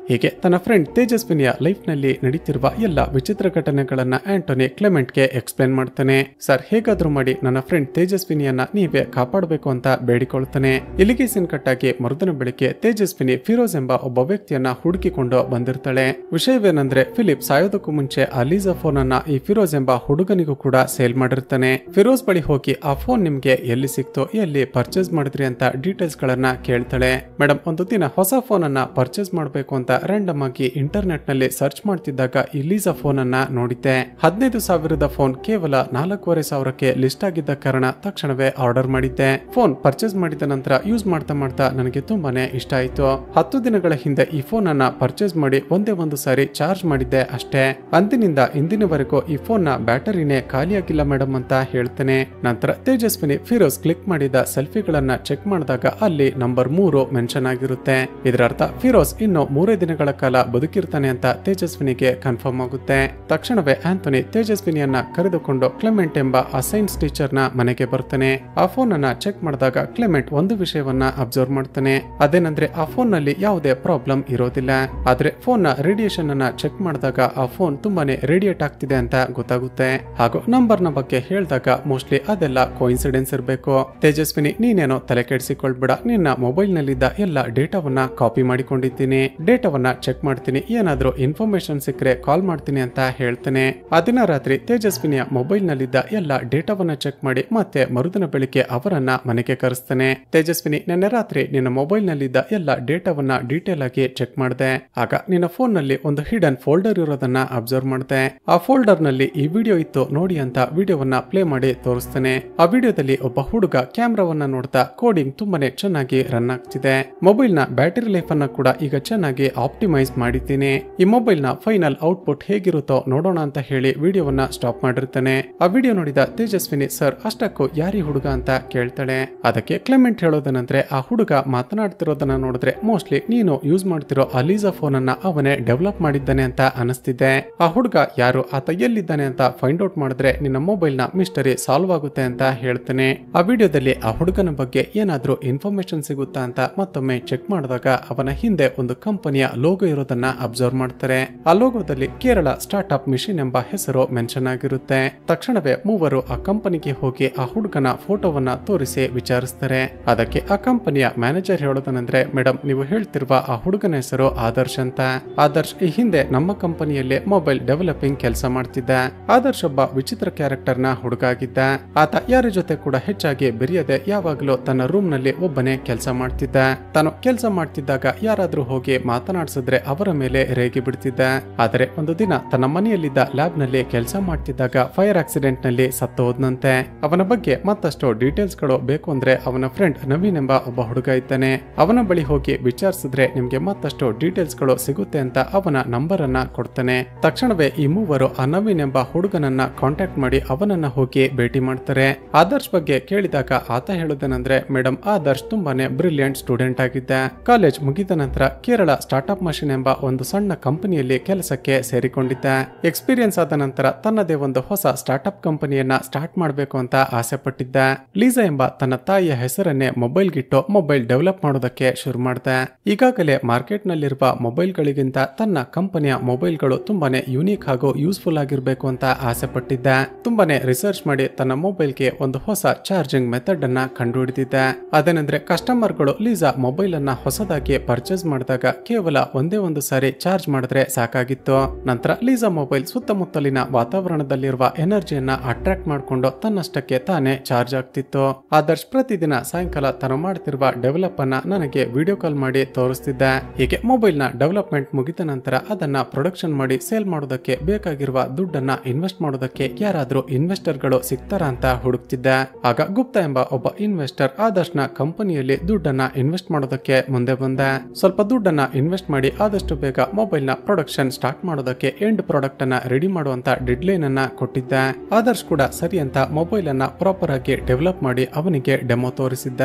ಹೀಗೆ ತನ್ನ ಫ್ರೆಂಡ್ ತೇಜಸ್ವಿನಿಯ ಲೈಫ್ ನಲ್ಲಿ ನಡೀತಿರುವ ಎಲ್ಲ ವಿಚಿತ್ರ ಘಟನೆಗಳನ್ನ ಆಂಟೋನಿ ಕ್ಲೆಮೆಂಟ್ಗೆ ಎಕ್ಸ್ಪ್ಲೇನ್ ಮಾಡ್ತಾನೆ. ಸರ್, ಹೇಗಾದ್ರೂ ಮಾಡಿ ನನ್ನ ಫ್ರೆಂಡ್ ತೇಜಸ್ವಿನಿಯನ್ನ ನೀವೇ ಕಾಪಾಡಬೇಕು ಅಂತ ಬೇಡಿಕೊಳ್ತಾನೆ. ಇಲ್ಲಿಗೆ ಸೀನ್ ಕಟ್ ಆಗಿ ಮರುದಿನ ಬೆಳಿಗ್ಗೆ ತೇಜಸ್ವಿನಿ ಫಿರೋಜ್ ಎಂಬ ಒಬ್ಬ ವ್ಯಕ್ತಿಯನ್ನ ಹುಡುಕಿಕೊಂಡು ಬಂದಿರ್ತಾಳೆ. ವಿಷಯವೇನೆಂದ್ರೆ ಫಿಲಿಪ್ ಸಾಯೋದಕ್ಕೂ ಮುಂಚೆ ಆ ಲೀಸಾ ಫೋನ್ ಅನ್ನ ಈ ಫಿರೋಜ್ ಎಂಬ ಹುಡುಗನಿಗೂ ಕೂಡ ಸೇಲ್ ಮಾಡಿರ್ತಾನೆ. ಫಿರೋಜ್ ಬಳಿ ಹೋಗಿ ಆ ಫೋನ್ ನಿಮ್ಗೆ ಎಲ್ಲಿ ಸಿಕ್ತೋ, ಎಲ್ಲಿ ಪರ್ಚೇಸ್ ಮಾಡಿದ್ರಿ ಅಂತ ಡೀಟೇಲ್ಸ್ ಗಳನ್ನ ಕೇಳ್ತಾಳೆ. ಮೇಡಮ್, ಒಂದು ದಿನ ಹೊಸ ಫೋನ್ ಅನ್ನ ಪರ್ಚೇಸ್ ಮಾಡಬೇಕು ಅಂತ ರ್ಯಾಂಡಮ್ ಆಗಿ ಇಂಟರ್ನೆಟ್ ನಲ್ಲಿ ಸರ್ಚ್ ಮಾಡ್ತಿದ್ದಾಗ ಈ ಲೀಸಾ ಫೋನ್ ಅನ್ನ ನೋಡಿದ್ದೆ. 15,000 ಫೋನ್ ಕೇವಲ 4,500ಕ್ಕೆ ಲಿಸ್ಟ್ ಆಗಿದ್ದ ಕಾರಣ ತಕ್ಷಣವೇ ಆರ್ಡರ್ ಮಾಡಿದ್ದೆ. ಫೋನ್ ಪರ್ಚೇಸ್ ಮಾಡಿದ ನಂತರ ಯೂಸ್ ಮಾಡ್ತಾ ನನಗೆ ತುಂಬಾನೇ ಇಷ್ಟ ಆಯ್ತು. 10 ದಿನಗಳ ಹಿಂದೆ ಈ ಫೋನ್ ಅನ್ನ ಪರ್ಚೇಸ್ ಮಾಡಿ ಒಂದೇ ಒಂದು ಸಾರಿ ಚಾರ್ಜ್ ಮಾಡಿದ್ದೆ ಅಷ್ಟೇ. ಅಂದಿನಿಂದ ಇಂದಿನವರೆಗೂ ಈ ಫೋನ್ ನ ಬ್ಯಾಟರಿನೇ ಖಾಲಿಯಾಗಿಲ್ಲ ಮೇಡಮ್ ಅಂತ ಹೇಳ್ತೇನೆ. ನಂತರ ತೇಜಸ್ವಿನಿ ಫಿರೋಜ್ ಕ್ಲಿಕ್ ಮಾಡಿದ ಸೆಲ್ಫಿಗಳನ್ನ ಚೆಕ್ ಮಾಡಿದಾಗ ಅಲ್ಲಿ ನಂಬರ್ 3 ಮೆನ್ಷನ್ ಆಗಿರುತ್ತೆ. ಇದರರ್ಥ ಫಿರೋಜ್ ಇನ್ನು 3 ದಿನಗಳ ಕಾಲ ಬದುಕಿರ್ತಾನೆ ಅಂತ ತೇಜಸ್ವಿನಿಗೆ ಕನ್ಫರ್ಮ್ ಆಗುತ್ತೆ. ತಕ್ಷಣವೇ ಆಂಥೋನಿ ತೇಜಸ್ವಿನಿಯನ್ನ ಕರೆದುಕೊಂಡು ಕ್ಲೆಮೆಂಟ್ ಎಂಬ ಸೈನ್ಸ್ ಟೀಚರ್ ನ ಮನೆಗೆ ಬರ್ತಾನೆ. ಆ ಫೋನ್ ಅನ್ನ ಚೆಕ್ ಮಾಡಿದಾಗ ಕ್ಲೆಮೆಂಟ್ ಒಂದು ವಿಷಯವನ್ನ ಅಬ್ಸರ್ವ್ ಮಾಡ್ತಾನೆ. ಅದೇನಂದ್ರೆ ಆ ಫೋನ್ ನಲ್ಲಿ ಯಾವುದೇ ಪ್ರಾಬ್ಲಮ್ ಇರೋದಿಲ್ಲ. ಆದ್ರೆ ಫೋನ್ ನ ರೇಡಿಯೇಷನ್ ಅನ್ನ ಚೆಕ್ ಮಾಡಿದಾಗ ಆ ಫೋನ್ ತುಂಬಾನೇ ರೇಡಿಯೇಟ್ ಆಗ್ತಿದೆ ಅಂತ ಗೊತ್ತಾಗುತ್ತೆ. ಹಾಗೂ ನಂಬರ್ ನ ಬಗ್ಗೆ ಹೇಳಿದಾಗ ಮೋಸ್ಟ್ಲಿ ಅದೆಲ್ಲ ಕೋಇನ್ಸಿಡೆನ್ಸ್ ಇರಬೇಕು. ತೇಜಸ್ವಿನಿ ನೀನೇನೋ ತಲೆ ಕೆಡಿಸಿಕೊಳ್ಬೇಡ, ನಿನ್ನ ಮೊಬೈಲ್ ನಲ್ಲಿದ್ದ ಎಲ್ಲ ಡೇಟಾವನ್ನ ಕಾಪಿ ಮಾಡಿಕೊಂಡಿದ್ದೀನಿ, ಡೇಟಾವನ್ನ ಚೆಕ್ ಮಾಡ್ತೀನಿ, ಏನಾದ್ರೂ ಇನ್ಫಾರ್ಮೇಶನ್ ಸಿಕ್ಕರೆ ಕಾಲ್ ಮಾಡ್ತೀನಿ ಅಂತ ಹೇಳ್ತೇನೆ. ಆ ದಿನ ರಾತ್ರಿ ತೇಜಸ್ವಿನಿಯ ಮೊಬೈಲ್ ನಲ್ಲಿದ್ದ ಎಲ್ಲ ಡೇಟಾವನ್ನ ಚೆಕ್ ಮಾಡಿ ಮತ್ತೆ ಮರುದಿನ ಬೆಳಿಗ್ಗೆ ಅವರನ್ನ ಮನೆಗೆ ಕರೆಸ್ತಾನೆ. ತೇಜಸ್ವಿನಿ ನಿನ್ನೆ ರಾತ್ರಿ ನಿನ್ನ ಮೊಬೈಲ್ ನಲ್ಲಿದ್ದ ಎಲ್ಲ ಡೇಟಾವನ್ನ ಡೀಟೇಲ್ ಆಗಿ ಚೆಕ್ ಮಾಡಿದೆ. ಆಗ ನಿನ್ನ ಫೋನ್ ನಲ್ಲಿ ಒಂದು ಹಿಡನ್ ಫೋಲ್ಡರ್ ಇರೋದನ್ನ ಅಬ್ಸರ್ವ್ ಮಾಡಿದೆ. ಆ ಫೋಲ್ಡರ್ ನಲ್ಲಿ ಈ ವಿಡಿಯೋ ಇತ್ತು ನೋಡಿ ಅಂತ ವಿಡಿಯೋವನ್ನ ಪ್ಲೇ ಮಾಡಿ ತೋರಿಸ್ತಾನೆ. ಆ ವಿಡಿಯೋದಲ್ಲಿ ಒಬ್ಬ ಹುಡುಗ ಕ್ಯಾಮ್ರಾವನ್ನ ನೋಡ್ತಾ ಕೋಡಿಂಗ್ ತುಂಬಾನೇ ಚೆನ್ನಾಗಿ ರನ್ ಆಗ್ತಿದೆ. ಮೊಬೈಲ್ ನ ಬ್ಯಾಟರಿ ಲೈಫ್ ಅನ್ನ ಕೂಡ ಈಗ ಚೆನ್ನಾಗಿ ಆಪ್ಟಿಮೈಸ್ ಮಾಡಿದ್ದೀನಿ. ಈ ಮೊಬೈಲ್ ನ ಫೈನಲ್ ಔಟ್ಪುಟ್ ಹೇಗಿರುತ್ತೋ ನೋಡೋಣ ಅಂತ ಹೇಳಿ ವಿಡಿಯೋವನ್ನ ಸ್ಟಾಪ್ ಮಾಡಿರ್ತಾನೆ. ಆ ವಿಡಿಯೋ ನೋಡಿದ ತೇಜಸ್ವಿನಿ ಸರ್ ಅಷ್ಟಕ್ಕೂ ಯಾರಿ ಹುಡುಗ ಅಂತ ಕೇಳ್ತಾಳೆ. ಅದಕ್ಕೆ ಕ್ಲೆಮೆಂಟ್ ಹೇಳೋದನಂದ್ರೆ ಆ ಹುಡುಗ ಮಾತನಾಡ್ತಿರೋದನ್ನ ನೋಡಿದ್ರೆ ಮೋಸ್ಟ್ಲಿ ನೀನು ಯೂಸ್ ಮಾಡ್ತಿರೋ ಅಲೀಸಾ ಫೋನ್ ಅನ್ನ ಅವನೇ ಡೆವಲಪ್ ಮಾಡಿದ್ದಾನೆ ಅಂತ ಅನಿಸ್ತಿದೆ. ಆ ಹುಡುಗ ಯಾರು, ಆತ ಎಲ್ಲಿದ್ದಾನೆ ಅಂತ ಫೈಂಡ್ ಔಟ್ ಮಾಡಿದ್ರೆ ನಿನ್ನ ಮೊಬೈಲ್ ನ ಮಿಸ್ಟರಿ ಸಾಲ್ವ್ ಆಗುತ್ತೆ ಅಂತ ಹೇಳ್ತಾನೆ. ಆ ವಿಡಿಯೋದಲ್ಲಿ ಆ ಹುಡುಗನ ಬಗ್ಗೆ ಏನಾದ್ರೂ ಇನ್ಫಾರ್ಮೇಶನ್ ಸಿಗುತ್ತಾ ಅಂತ ಮತ್ತೊಮ್ಮೆ ಚೆಕ್ ಮಾಡಿದಾಗ ಅವನ ಹಿಂದೆ ಒಂದು ಕಂಪನಿಯ ಲೋಗೋ ಇರೋದನ್ನ ಅಬ್ಸರ್ವ್ ಮಾಡ್ತಾರೆ. ಆ ಲೋಗೋದಲ್ಲಿ ಕೇರಳ ಸ್ಟಾರ್ಟ್ಅಪ್ ಮಿಷನ್ ಎಂಬ ಹೆಸರು ಮೆನ್ಷನ್ ಆಗಿರುತ್ತೆ. ತಕ್ಷಣವೇ ಮೂವರು ಆ ಕಂಪನಿಗೆ ಹೋಗಿ ಆ ಹುಡುಗನ ಫೋಟೋವನ್ನ ತೋರಿಸಿ ವಿಚಾರಿಸ್ತಾರೆ. ಅದಕ್ಕೆ ಆ ಕಂಪನಿಯ ಮ್ಯಾನೇಜರ್ ಹೇಳೋದನಂದ್ರೆ ಮೇಡಮ್ ನೀವು ಹೇಳ್ತಿರುವ ಆ ಹುಡುಗನ ಹೆಸರು ಆದರ್ಶ್ ಅಂತ. ಆದರ್ಶ್ ಈ ಹಿಂದೆ ನಮ್ಮ ಕಂಪನಿಯಲ್ಲಿ ಮೊಬೈಲ್ ಡೆವಲಪಿಂಗ್ ಕೆಲಸ ಮಾಡ್ತಿದ್ದ. ಆದರ್ಶ್ ಒಬ್ಬ ವಿಚಿತ್ರ ಕ್ಯಾರೆಕ್ಟರ್ ನ ಹುಡುಗ ಆಗಿದ್ದ. ಆತ ಯಾರ ಜೊತೆ ಕೂಡ ಹೆಚ್ಚಾಗಿ ಬೆರೆಯದೆ ಯಾವಾಗಲೂ ತನ್ನ ರೂಮ್ ನಲ್ಲಿ ಒಬ್ಬನೇ ಕೆಲಸ ಮಾಡ್ತಿದ್ದ. ತಾನು ಕೆಲಸ ಮಾಡ್ತಿದ್ದಾಗ ಯಾರಾದ್ರೂ ಹೋಗಿ ಮಾತನಾಡಿಸಿದ್ರೆ ಅವರ ಮೇಲೆ ರೇಗಿ ಬಿಡ್ತಿದ್ದ. ಆದರೆ ಒಂದು ದಿನ ತನ್ನ ಮನೆಯಲ್ಲಿದ್ದ ಲ್ಯಾಬ್ ನಲ್ಲಿ ಕೆಲಸ ಮಾಡ್ತಿದ್ದಾಗ ಫೈರ್ ಆಕ್ಸಿಡೆಂಟ್ ನಲ್ಲಿ ಸತ್ತು ಹೋದ್ನಂತೆ. ಅವನ ಬಗ್ಗೆ ಮತ್ತಷ್ಟು ಡೀಟೇಲ್ಸ್ ಗಳು ಬೇಕು ಅಂದ್ರೆ ಅವನ ಫ್ರೆಂಡ್ ನವೀನ್ ಎಂಬ ಒಬ್ಬ ಹುಡುಗ ಇದ್ದಾನೆ. ಅವನ ಬಳಿ ಹೋಗಿ ವಿಚಾರಿಸಿದ್ರೆ ನಿಮ್ಗೆ ಮತ್ತಷ್ಟು ಡೀಟೇಲ್ಸ್ ಗಳು ಸಿಗುತ್ತೆ ಅಂತ ಅವನ ನಂಬರ್ ಅನ್ನ ಕೊಡ್ತಾನೆ. ತಕ್ಷಣವೇ ಈ ಮೂವರು ಆ ನವೀನ್ ಎಂಬ ಹುಡುಗನನ್ನ ಕಾಂಟ್ಯಾಕ್ಟ್ ಮಾಡಿ ಅವನನ್ನ ಹೋಗಿ ಭೇಟಿ ಮಾಡ್ತಾರೆ. ಆದರ್ಶ್ ಬಗ್ಗೆ ಕೇಳಿದಾಗ ಆತ ಹೇಳೋದೇನಂದ್ರೆ ಮೇಡಮ್ ಆದರ್ಶ್ ತುಂಬಾನೇ ಬ್ರಿಲಿಯಂಟ್ ಸ್ಟೂಡೆಂಟ್ ಆಗಿದ್ದ. ಕಾಲೇಜ್ ಮುಗಿದ ನಂತರ ಕೇರಳ ಸ್ಟಾರ್ಟ್ಅಪ್ ಮಷಿನ್ ಎಂಬ ಒಂದು ಸಣ್ಣ ಕಂಪನಿಯಲ್ಲಿ ಕೆಲಸಕ್ಕೆ ಸೇರಿಕೊಂಡಿದ್ದ. ಎಕ್ಸ್ಪೀರಿಯನ್ಸ್ ಆದ ನಂತರ ತನ್ನದೇ ಒಂದು ಹೊಸ ಸ್ಟಾರ್ಟ್ಅಪ್ ಕಂಪನಿಯನ್ನ ಸ್ಟಾರ್ಟ್ ಮಾಡಬೇಕು ಅಂತ ಆಸೆ ಪಟ್ಟಿದ್ದ. ಲೀಸಾ ಎಂಬ ತನ್ನ ತಾಯಿಯ ಹೆಸರನ್ನೇ ಮೊಬೈಲ್ ಗಿಟ್ಟು ಮೊಬೈಲ್ ಡೆವಲಪ್ ಮಾಡೋದಕ್ಕೆ ಶುರು ಮಾಡ್ದ. ಈಗಾಗಲೇ ಮಾರ್ಕೆಟ್ ನಲ್ಲಿರುವ ಮೊಬೈಲ್ ಗಳಿಗಿಂತ ತನ್ನ ಕಂಪನಿಯ ಮೊಬೈಲ್ ಗಳು ತುಂಬಾನೇ ಯೂನಿಕ್ ಹಾಗೂ ಯೂಸ್ಫುಲ್ ಆಗಿರ್ಬೇಕು ಅಂತ ಆಸೆ ಪಟ್ಟಿದ್ದ. ತುಂಬಾನೇ ರಿಸರ್ಚ್ ಮಾಡಿ ತನ್ನ ಮೊಬೈಲ್ ಗೆ ಒಂದು ಹೊಸ ಚಾರ್ಜಿಂಗ್ ಮೆಥಡ್ ಅನ್ನ ಕಂಡುಹಿಡಿದಿದ್ದ. ಅದೇನೆಂದ್ರೆ ಕಸ್ಟಮರ್ ಗಳು ಲೀಸಾ ಮೊಬೈಲ್ ಅನ್ನ ಹೊಸದಾಗಿ ಪರ್ಚೇಸ್ ಮಾಡಿದಾಗ ಕೇವಲ ಒಂದೇ ಒಂದು ಸಾರಿ ಚಾರ್ಜ್ ಮಾಡಿದ್ರೆ ಸಾಕಾಗಿತ್ತು. ನಂತರ ಲೀಸಾ ಮೊಬೈಲ್ ಸುತ್ತಮುತ್ತಲಿನ ವಾತಾವರಣದಲ್ಲಿರುವ ಎನರ್ಜಿಯನ್ನ ಅಟ್ರಾಕ್ಟ್ ಮಾಡಿಕೊಂಡು ತನ್ನಷ್ಟಕ್ಕೆ ತಾನೇ ಚಾರ್ಜ್ ಆಗ್ತಿತ್ತು. ಆದರ್ಶ್ ಪ್ರತಿದಿನ ಸಾಯಂಕಾಲ ತಾನು ಮಾಡ್ತಿರುವ ಡೆವಲಪ್ ಅನ್ನ ನನಗೆ ವಿಡಿಯೋ ಕಾಲ್ ಮಾಡಿ ತೋರಿಸ್ತಿದ್ದ. ಹೀಗೆ ಮೊಬೈಲ್ ನ ಡೆವಲಪ್ಮೆಂಟ್ ಮುಗಿದ ನಂತರ ಅದನ್ನ ಪ್ರೊಡಕ್ಷನ್ ಮಾಡಿ ಸೇಲ್ ಮಾಡೋದಕ್ಕೆ ಬೇಕಾಗಿರುವ ದುಡ್ಡನ್ನ ಇನ್ವೆಸ್ಟ್ ಮಾಡೋದಕ್ಕೆ ಯಾರಾದ್ರೂ ಇನ್ವೆಸ್ಟರ್ ಗಳು ಸಿಗ್ತಾರಾ ಅಂತ ಹುಡುಕ್ತಿದ್ದ. ಆಗ ಗುಪ್ತಾ ಎಂಬ ಒಬ್ಬ ಇನ್ವೆಸ್ಟರ್ ಆದರ್ಶ್ ನ ಕಂಪನಿಯಲ್ಲಿ ದುಡ್ಡನ್ನ ಇನ್ವೆಸ್ಟ್ ಮಾಡೋದಕ್ಕೆ ಮುಂದೆ ಬಂದ. ಸ್ವಲ್ಪ ದುಡ್ಡನ್ನ ಇನ್ವೆಸ್ಟ್ ಮಾಡಿ ಆದಷ್ಟು ಬೇಗ ಮೊಬೈಲ್ ನ ಪ್ರೊಡಕ್ಷನ್ ಸ್ಟಾರ್ಟ್ ಮಾಡೋದಕ್ಕೆ ಎಂಡ್ ಪ್ರಾಡಕ್ಟ್ ಅನ್ನ ರೆಡಿ ಮಾಡುವಂತ ಡೆಡ್ಲೈನ್ ಅನ್ನ ಕೊಟ್ಟಿದ್ದ. ಆದರ್ಶ್ ಕೂಡ ಸರಿ ಅಂತ ಮೊಬೈಲ್ ಅನ್ನ ಪ್ರಾಪರ್ ಆಗಿ ಡೆವಲಪ್ ಮಾಡಿ ಅವನಿಗೆ ಡೆಮೋ ತೋರಿಸಿದ್ದ.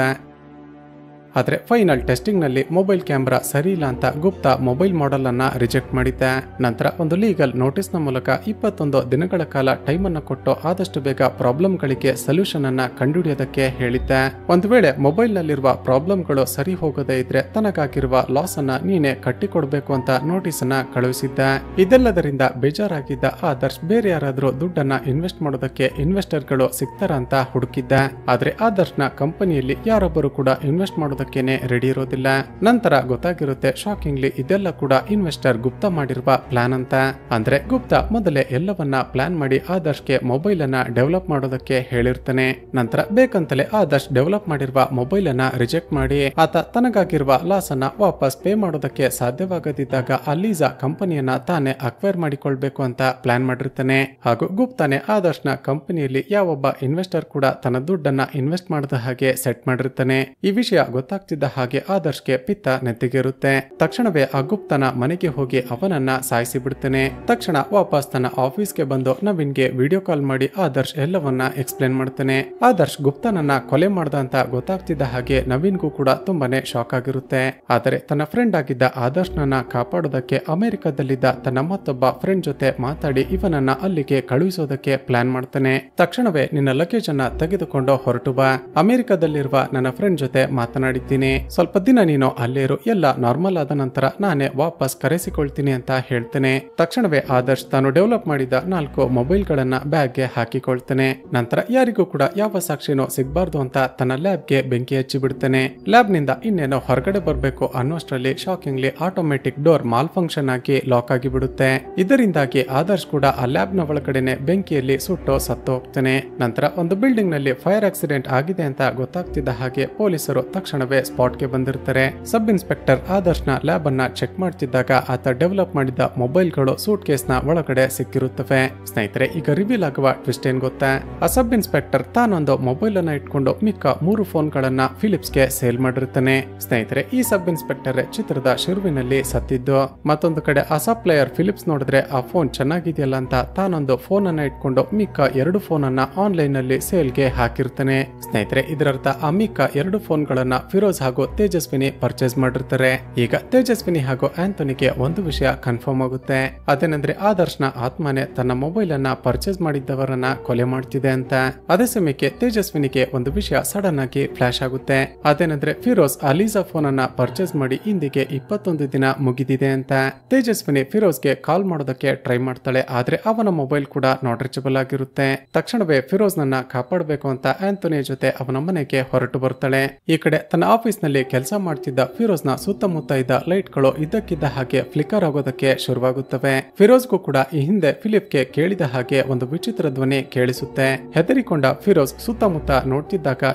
ಆದ್ರೆ ಫೈನಲ್ ಟೆಸ್ಟಿಂಗ್ ನಲ್ಲಿ ಮೊಬೈಲ್ ಕ್ಯಾಮೆರಾ ಸರಿ ಇಲ್ಲ ಅಂತ ಗುಪ್ತಾ ಮೊಬೈಲ್ ಮಾಡೆಲ್ ಅನ್ನ ರಿಜೆಕ್ಟ್ ಮಾಡಿದ್ದೆ. ನಂತರ ಒಂದು ಲೀಗಲ್ ನೋಟಿಸ್ ನ ಮೂಲಕ 21 ದಿನಗಳ ಕಾಲ ಟೈಮ್ ಅನ್ನ ಕೊಟ್ಟು ಆದಷ್ಟು ಬೇಗ ಪ್ರಾಬ್ಲಮ್ ಗಳಿಗೆ ಸೊಲ್ಯೂಷನ್ ಅನ್ನ ಕಂಡುಹಿಡಿಯೋದಕ್ಕೆ ಹೇಳಿದ್ದೆ. ಒಂದು ವೇಳೆ ಮೊಬೈಲ್ ನಲ್ಲಿರುವ ಪ್ರಾಬ್ಲಮ್ ಗಳು ಸರಿ ಹೋಗದೇ ಇದ್ರೆ ತನಗಾಗಿರುವ ಲಾಸ್ ಅನ್ನ ನೀನೆ ಕಟ್ಟಿಕೊಡ್ಬೇಕು ಅಂತ ನೋಟಿಸ್ ಅನ್ನ ಕಳುಹಿಸಿದ್ದ. ಇದೆಲ್ಲದರಿಂದ ಬೇಜಾರಾಗಿದ್ದ ಆದರ್ಶ್ ಬೇರೆ ಯಾರಾದ್ರೂ ದುಡ್ಡನ್ನ ಇನ್ವೆಸ್ಟ್ ಮಾಡೋದಕ್ಕೆ ಇನ್ವೆಸ್ಟರ್ ಗಳು ಸಿಗ್ತಾರ ಅಂತ ಹುಡುಕಿದ್ದ. ಆದ್ರೆ ಆದರ್ಶ್ ನ ಕಂಪನಿಯಲ್ಲಿ ಯಾರೊಬ್ಬರು ಕೂಡ ಇನ್ವೆಸ್ಟ್ ಮಾಡೋದಕ್ಕೆ ಮಾಡೋದಕ್ಕೇನೆ ರೆಡಿ ಇರೋದಿಲ್ಲ. ನಂತರ ಗೊತ್ತಾಗಿರುತ್ತೆ ಶಾಕಿಂಗ್ಲಿ ಇದೆಲ್ಲ ಕೂಡ ಇನ್ವೆಸ್ಟರ್ ಗುಪ್ತಾ ಮಾಡಿರುವ ಪ್ಲಾನ್ ಅಂತ. ಅಂದ್ರೆ ಗುಪ್ತಾ ಮೊದಲೇ ಎಲ್ಲವನ್ನ ಪ್ಲಾನ್ ಮಾಡಿ ಆದರ್ಶ್ಗೆ ಮೊಬೈಲ್ ಅನ್ನ ಡೆವಲಪ್ ಮಾಡೋದಕ್ಕೆ ಹೇಳಿರ್ತಾನೆ. ನಂತರ ಬೇಕಂತಲೇ ಆದರ್ಶ್ ಡೆವಲಪ್ ಮಾಡಿರುವ ಮೊಬೈಲ್ ಅನ್ನ ರಿಜೆಕ್ಟ್ ಮಾಡಿ ಆತ ತನಗಾಗಿರುವ ಲಾಸ್ ಅನ್ನ ವಾಪಸ್ ಪೇ ಮಾಡೋದಕ್ಕೆ ಸಾಧ್ಯವಾಗದಿದ್ದಾಗ ಅಲೀಜಾ ಕಂಪನಿಯನ್ನ ತಾನೇ ಅಕ್ವೈರ್ ಮಾಡಿಕೊಳ್ಬೇಕು ಅಂತ ಪ್ಲಾನ್ ಮಾಡಿರ್ತಾನೆ. ಹಾಗೂ ಗುಪ್ತಾನೆ ಆದರ್ಶ್ನ ಕಂಪನಿಯಲ್ಲಿ ಯಾವೊಬ್ಬ ಇನ್ವೆಸ್ಟರ್ ಕೂಡ ತನ್ನ ದುಡ್ಡನ್ನ ಇನ್ವೆಸ್ಟ್ ಮಾಡದ ಹಾಗೆ ಸೆಟ್ ಮಾಡಿರ್ತಾನೆ. ಈ ವಿಷಯ ಗೊತ್ತಾಗ್ತಿದ್ದ ಹಾಗೆ ಆದರ್ಶ್ಗೆ ಪಿತ್ತ ನೆತ್ತಿಗೇರುತ್ತೆ. ತಕ್ಷಣವೇ ಆ ಗುಪ್ತನ ಮನೆಗೆ ಹೋಗಿ ಅವನನ್ನ ಸಾಯಿಸಿ ಬಿಡ್ತಾನೆ. ತಕ್ಷಣ ವಾಪಸ್ ತನ್ನ ಆಫೀಸ್ಗೆ ಬಂದು ನವೀನ್ಗೆ ವಿಡಿಯೋ ಕಾಲ್ ಮಾಡಿ ಆದರ್ಶ್ ಎಲ್ಲವನ್ನ ಎಕ್ಸ್ಪ್ಲೇನ್ ಮಾಡ್ತಾನೆ. ಆದರ್ಶ್ ಗುಪ್ತನನ್ನ ಕೊಲೆ ಮಾಡ್ದ ಅಂತ ಗೊತ್ತಾಗ್ತಿದ್ದ ಹಾಗೆ ನವೀನ್ಗೂ ಕೂಡ ತುಂಬಾನೇ ಶಾಕ್ ಆಗಿರುತ್ತೆ. ಆದರೆ ತನ್ನ ಫ್ರೆಂಡ್ ಆಗಿದ್ದ ಆದರ್ಶ್ನನ್ನ ಕಾಪಾಡೋದಕ್ಕೆ ಅಮೆರಿಕದಲ್ಲಿದ್ದ ತನ್ನ ಮತ್ತೊಬ್ಬ ಫ್ರೆಂಡ್ ಜೊತೆ ಮಾತಾಡಿ ಇವನನ್ನ ಅಲ್ಲಿಗೆ ಕಳುಹಿಸೋದಕ್ಕೆ ಪ್ಲಾನ್ ಮಾಡ್ತಾನೆ. ತಕ್ಷಣವೇ ನಿನ್ನ ಲಗೇಜ್ ಅನ್ನ ತೆಗೆದುಕೊಂಡು ಹೊರಟು ಬಾ, ಅಮೆರಿಕದಲ್ಲಿರುವ ನನ್ನ ಫ್ರೆಂಡ್ ಜೊತೆ ಮಾತನಾಡಿದ್ದೀನಿ, ಸ್ವಲ್ಪ ದಿನ ನೀನು ಅಲ್ಲೇ ಇರು, ಎಲ್ಲ ನಾರ್ಮಲ್ ಆದ ನಂತರ ನಾನೇ ವಾಪಸ್ ಕರೆಸಿಕೊಳ್ತೀನಿ ಅಂತ ಹೇಳ್ತೇನೆ. ತಕ್ಷಣವೇ ಆದರ್ಶ್ ತಾನು ಡೆವಲಪ್ ಮಾಡಿದ 4 ಮೊಬೈಲ್ ಗಳನ್ನ ಬ್ಯಾಗ್ಗೆ ಹಾಕಿಕೊಳ್ತಾನೆ. ನಂತರ ಯಾರಿಗೂ ಕೂಡ ಯಾವ ಸಾಕ್ಷಿನೂ ಸಿಗಬಾರ್ದು ಅಂತ ತನ್ನ ಲ್ಯಾಬ್ಗೆ ಬೆಂಕಿ ಹಚ್ಚಿ ಬಿಡ್ತಾನೆ. ಲ್ಯಾಬ್ ನಿಂದ ಇನ್ನೇನೋ ಹೊರಗಡೆ ಬರಬೇಕು ಅನ್ನೋಷ್ಟರಲ್ಲಿ shockingly automatic door malfunction ಆಗಿ ಲಾಕ್ ಆಗಿ ಬಿಡುತ್ತೆ. ಇದರಿಂದಾಗಿ ಆದರ್ಶ್ ಕೂಡ ಆ ಲ್ಯಾಬ್ ನ ಒಳಗಡೆನೆ ಬೆಂಕಿಯಲ್ಲಿ ಸುಟ್ಟು ಸತ್ತು ಹೋಗ್ತಾನೆ. ನಂತರ ಒಂದು ಬಿಲ್ಡಿಂಗ್ ನಲ್ಲಿ ಫೈರ್ ಆಕ್ಸಿಡೆಂಟ್ ಆಗಿದೆ ಅಂತ ಗೊತ್ತಾಗ್ತಿದ್ದ ಹಾಗೆ ಪೊಲೀಸರು ತಕ್ಷಣವೇ ಸ್ಪಾಟ್ಗೆ ಬಂದಿರ್ತಾರೆ. ಸಬ್ ಇನ್ಸ್ಪೆಕ್ಟರ್ ಆದರ್ಶ್ನ ಲ್ಯಾಬ್ ಅನ್ನ ಚೆಕ್ ಮಾಡ್ತಿದ್ದಾಗ ಆತ ಡೆವಲಪ್ ಮಾಡಿದ ಮೊಬೈಲ್ಗಳು ಸೂಟ್ ಕೇಸ್ ನ ಒಳಗಡೆ ಸಿಕ್ಕಿರುತ್ತವೆ. ಸ್ನೇಹಿತರೆ, ಈಗ ರಿವೀಲ್ ಆಗುವ ಟ್ವಿಸ್ಟ್ ಏನ್ ಗೊತ್ತಾ? ಆ ಸಬ್ ಇನ್ಸ್ಪೆಕ್ಟರ್ ತಾನೊಂದು ಮೊಬೈಲ್ ಅನ್ನ ಇಟ್ಕೊಂಡು ಮಿಕ್ಕ 3 ಫೋನ್ ಗಳನ್ನ ಫಿಲಿಪ್ಸ್ಗೆ ಸೇಲ್ ಮಾಡಿರ್ತಾನೆ. ಸ್ನೇಹಿತರೆ, ಈ ಸಬ್ ಇನ್ಸ್ಪೆಕ್ಟರ್ ಚಿತ್ರದ ಶುರುವಿನಲ್ಲಿ ಸತ್ತಿದ್ದು. ಮತ್ತೊಂದು ಕಡೆ ಆ ಸಪ್ಲೈಯರ್ ಫಿಲಿಪ್ಸ್ ನೋಡಿದ್ರೆ ಆ ಫೋನ್ ಚೆನ್ನಾಗಿದೆಯಲ್ಲ ಅಂತ ತಾನೊಂದು ಫೋನ್ ಅನ್ನ ಇಟ್ಕೊಂಡು ಮಿಕ್ಕ 2 ಫೋನ್ ಅನ್ನ ಆನ್ಲೈನ್ ನಲ್ಲಿ ಸೇಲ್ಗೆ ಹಾಕಿರ್ತಾನೆ. ಸ್ನೇಹಿತರೆ, ಇದರರ್ಥ ಆ ಮಿಕ್ಕ 2 ಫೋನ್ ಗಳನ್ನ ಫಿರೋಜ್ ಹಾಗೂ ತೇಜಸ್ವಿನಿ ಪರ್ಚೇಸ್ ಮಾಡಿರ್ತಾರೆ. ಈಗ ತೇಜಸ್ವಿನಿ ಹಾಗೂ ಆಂಥೋನಿಗೆ ಒಂದು ವಿಷಯ ಕನ್ಫರ್ಮ್ ಆಗುತ್ತೆ. ಅದೇನಂದ್ರೆ ಆದರ್ಶ್ನ ಆತ್ಮನೆ ತನ್ನ ಮೊಬೈಲ್ ಅನ್ನ ಪರ್ಚೇಸ್ ಮಾಡಿದ್ದವರನ್ನ ಕೊಲೆ ಮಾಡ್ತಿದೆ ಅಂತ. ಅದೇ ಸಮಯಕ್ಕೆ ತೇಜಸ್ವಿನಿಗೆ ಒಂದು ವಿಷಯ ಸಡನ್ ಆಗಿ ಫ್ಲಾಶ್ ಆಗುತ್ತೆ. ಅದೇನಂದ್ರೆ ಫಿರೋಜ್ ಅಲೀಜಾ ಫೋನ್ ಅನ್ನ ಪರ್ಚೇಸ್ ಮಾಡಿ ಇಂದಿಗೆ 21 ದಿನ ಮುಗಿದಿದೆ ಅಂತ. ತೇಜಸ್ವಿನಿ ಫಿರೋಜ್ಗೆ ಕಾಲ್ ಮಾಡೋದಕ್ಕೆ ಟ್ರೈ ಮಾಡ್ತಾಳೆ, ಆದ್ರೆ ಅವನ ಮೊಬೈಲ್ ಕೂಡ ನಾಟ್ ರೀಚಬಲ್ ಆಗಿರುತ್ತೆ. ತಕ್ಷಣವೇ ಫಿರೋಜ್ ನನ್ನ ಕಾಪಾಡಬೇಕು ಅಂತ ಆಂಥೋನಿ ಜೊತೆ ಅವನ ಮನೆಗೆ ಹೊರಟು ಬರ್ತಾಳೆ. ಈ ಕಡೆ ತನ್ನ ಆಫೀಸ್ ನಲ್ಲಿ ಕೆಲಸ ಮಾಡ್ತಿದ್ದ ಫಿರೋಜ್ ನ ಸುತ್ತಮುತ್ತ ಇದ್ದ ಲೈಟ್ ಗಳು ಇದ್ದಕ್ಕಿದ್ದ ಹಾಗೆ ಫ್ಲಿಕರ್ ಆಗೋದಕ್ಕೆ ಶುರುವಾಗುತ್ತವೆ. ಫಿರೋಜ್ಗೂ ಕೂಡ ಈ ಹಿಂದೆ ಫಿಲಿಪ್ಗೆ ಕೇಳಿದ ಹಾಗೆ ಒಂದು ವಿಚಿತ್ರ ಧ್ವನಿ ಕೇಳಿಸುತ್ತೆ. ಹೆದರಿಕೊಂಡ ಫಿರೋಜ್ ಸುತ್ತಮುತ್ತ ನೋಡ್ತಿದ್ದಾಗ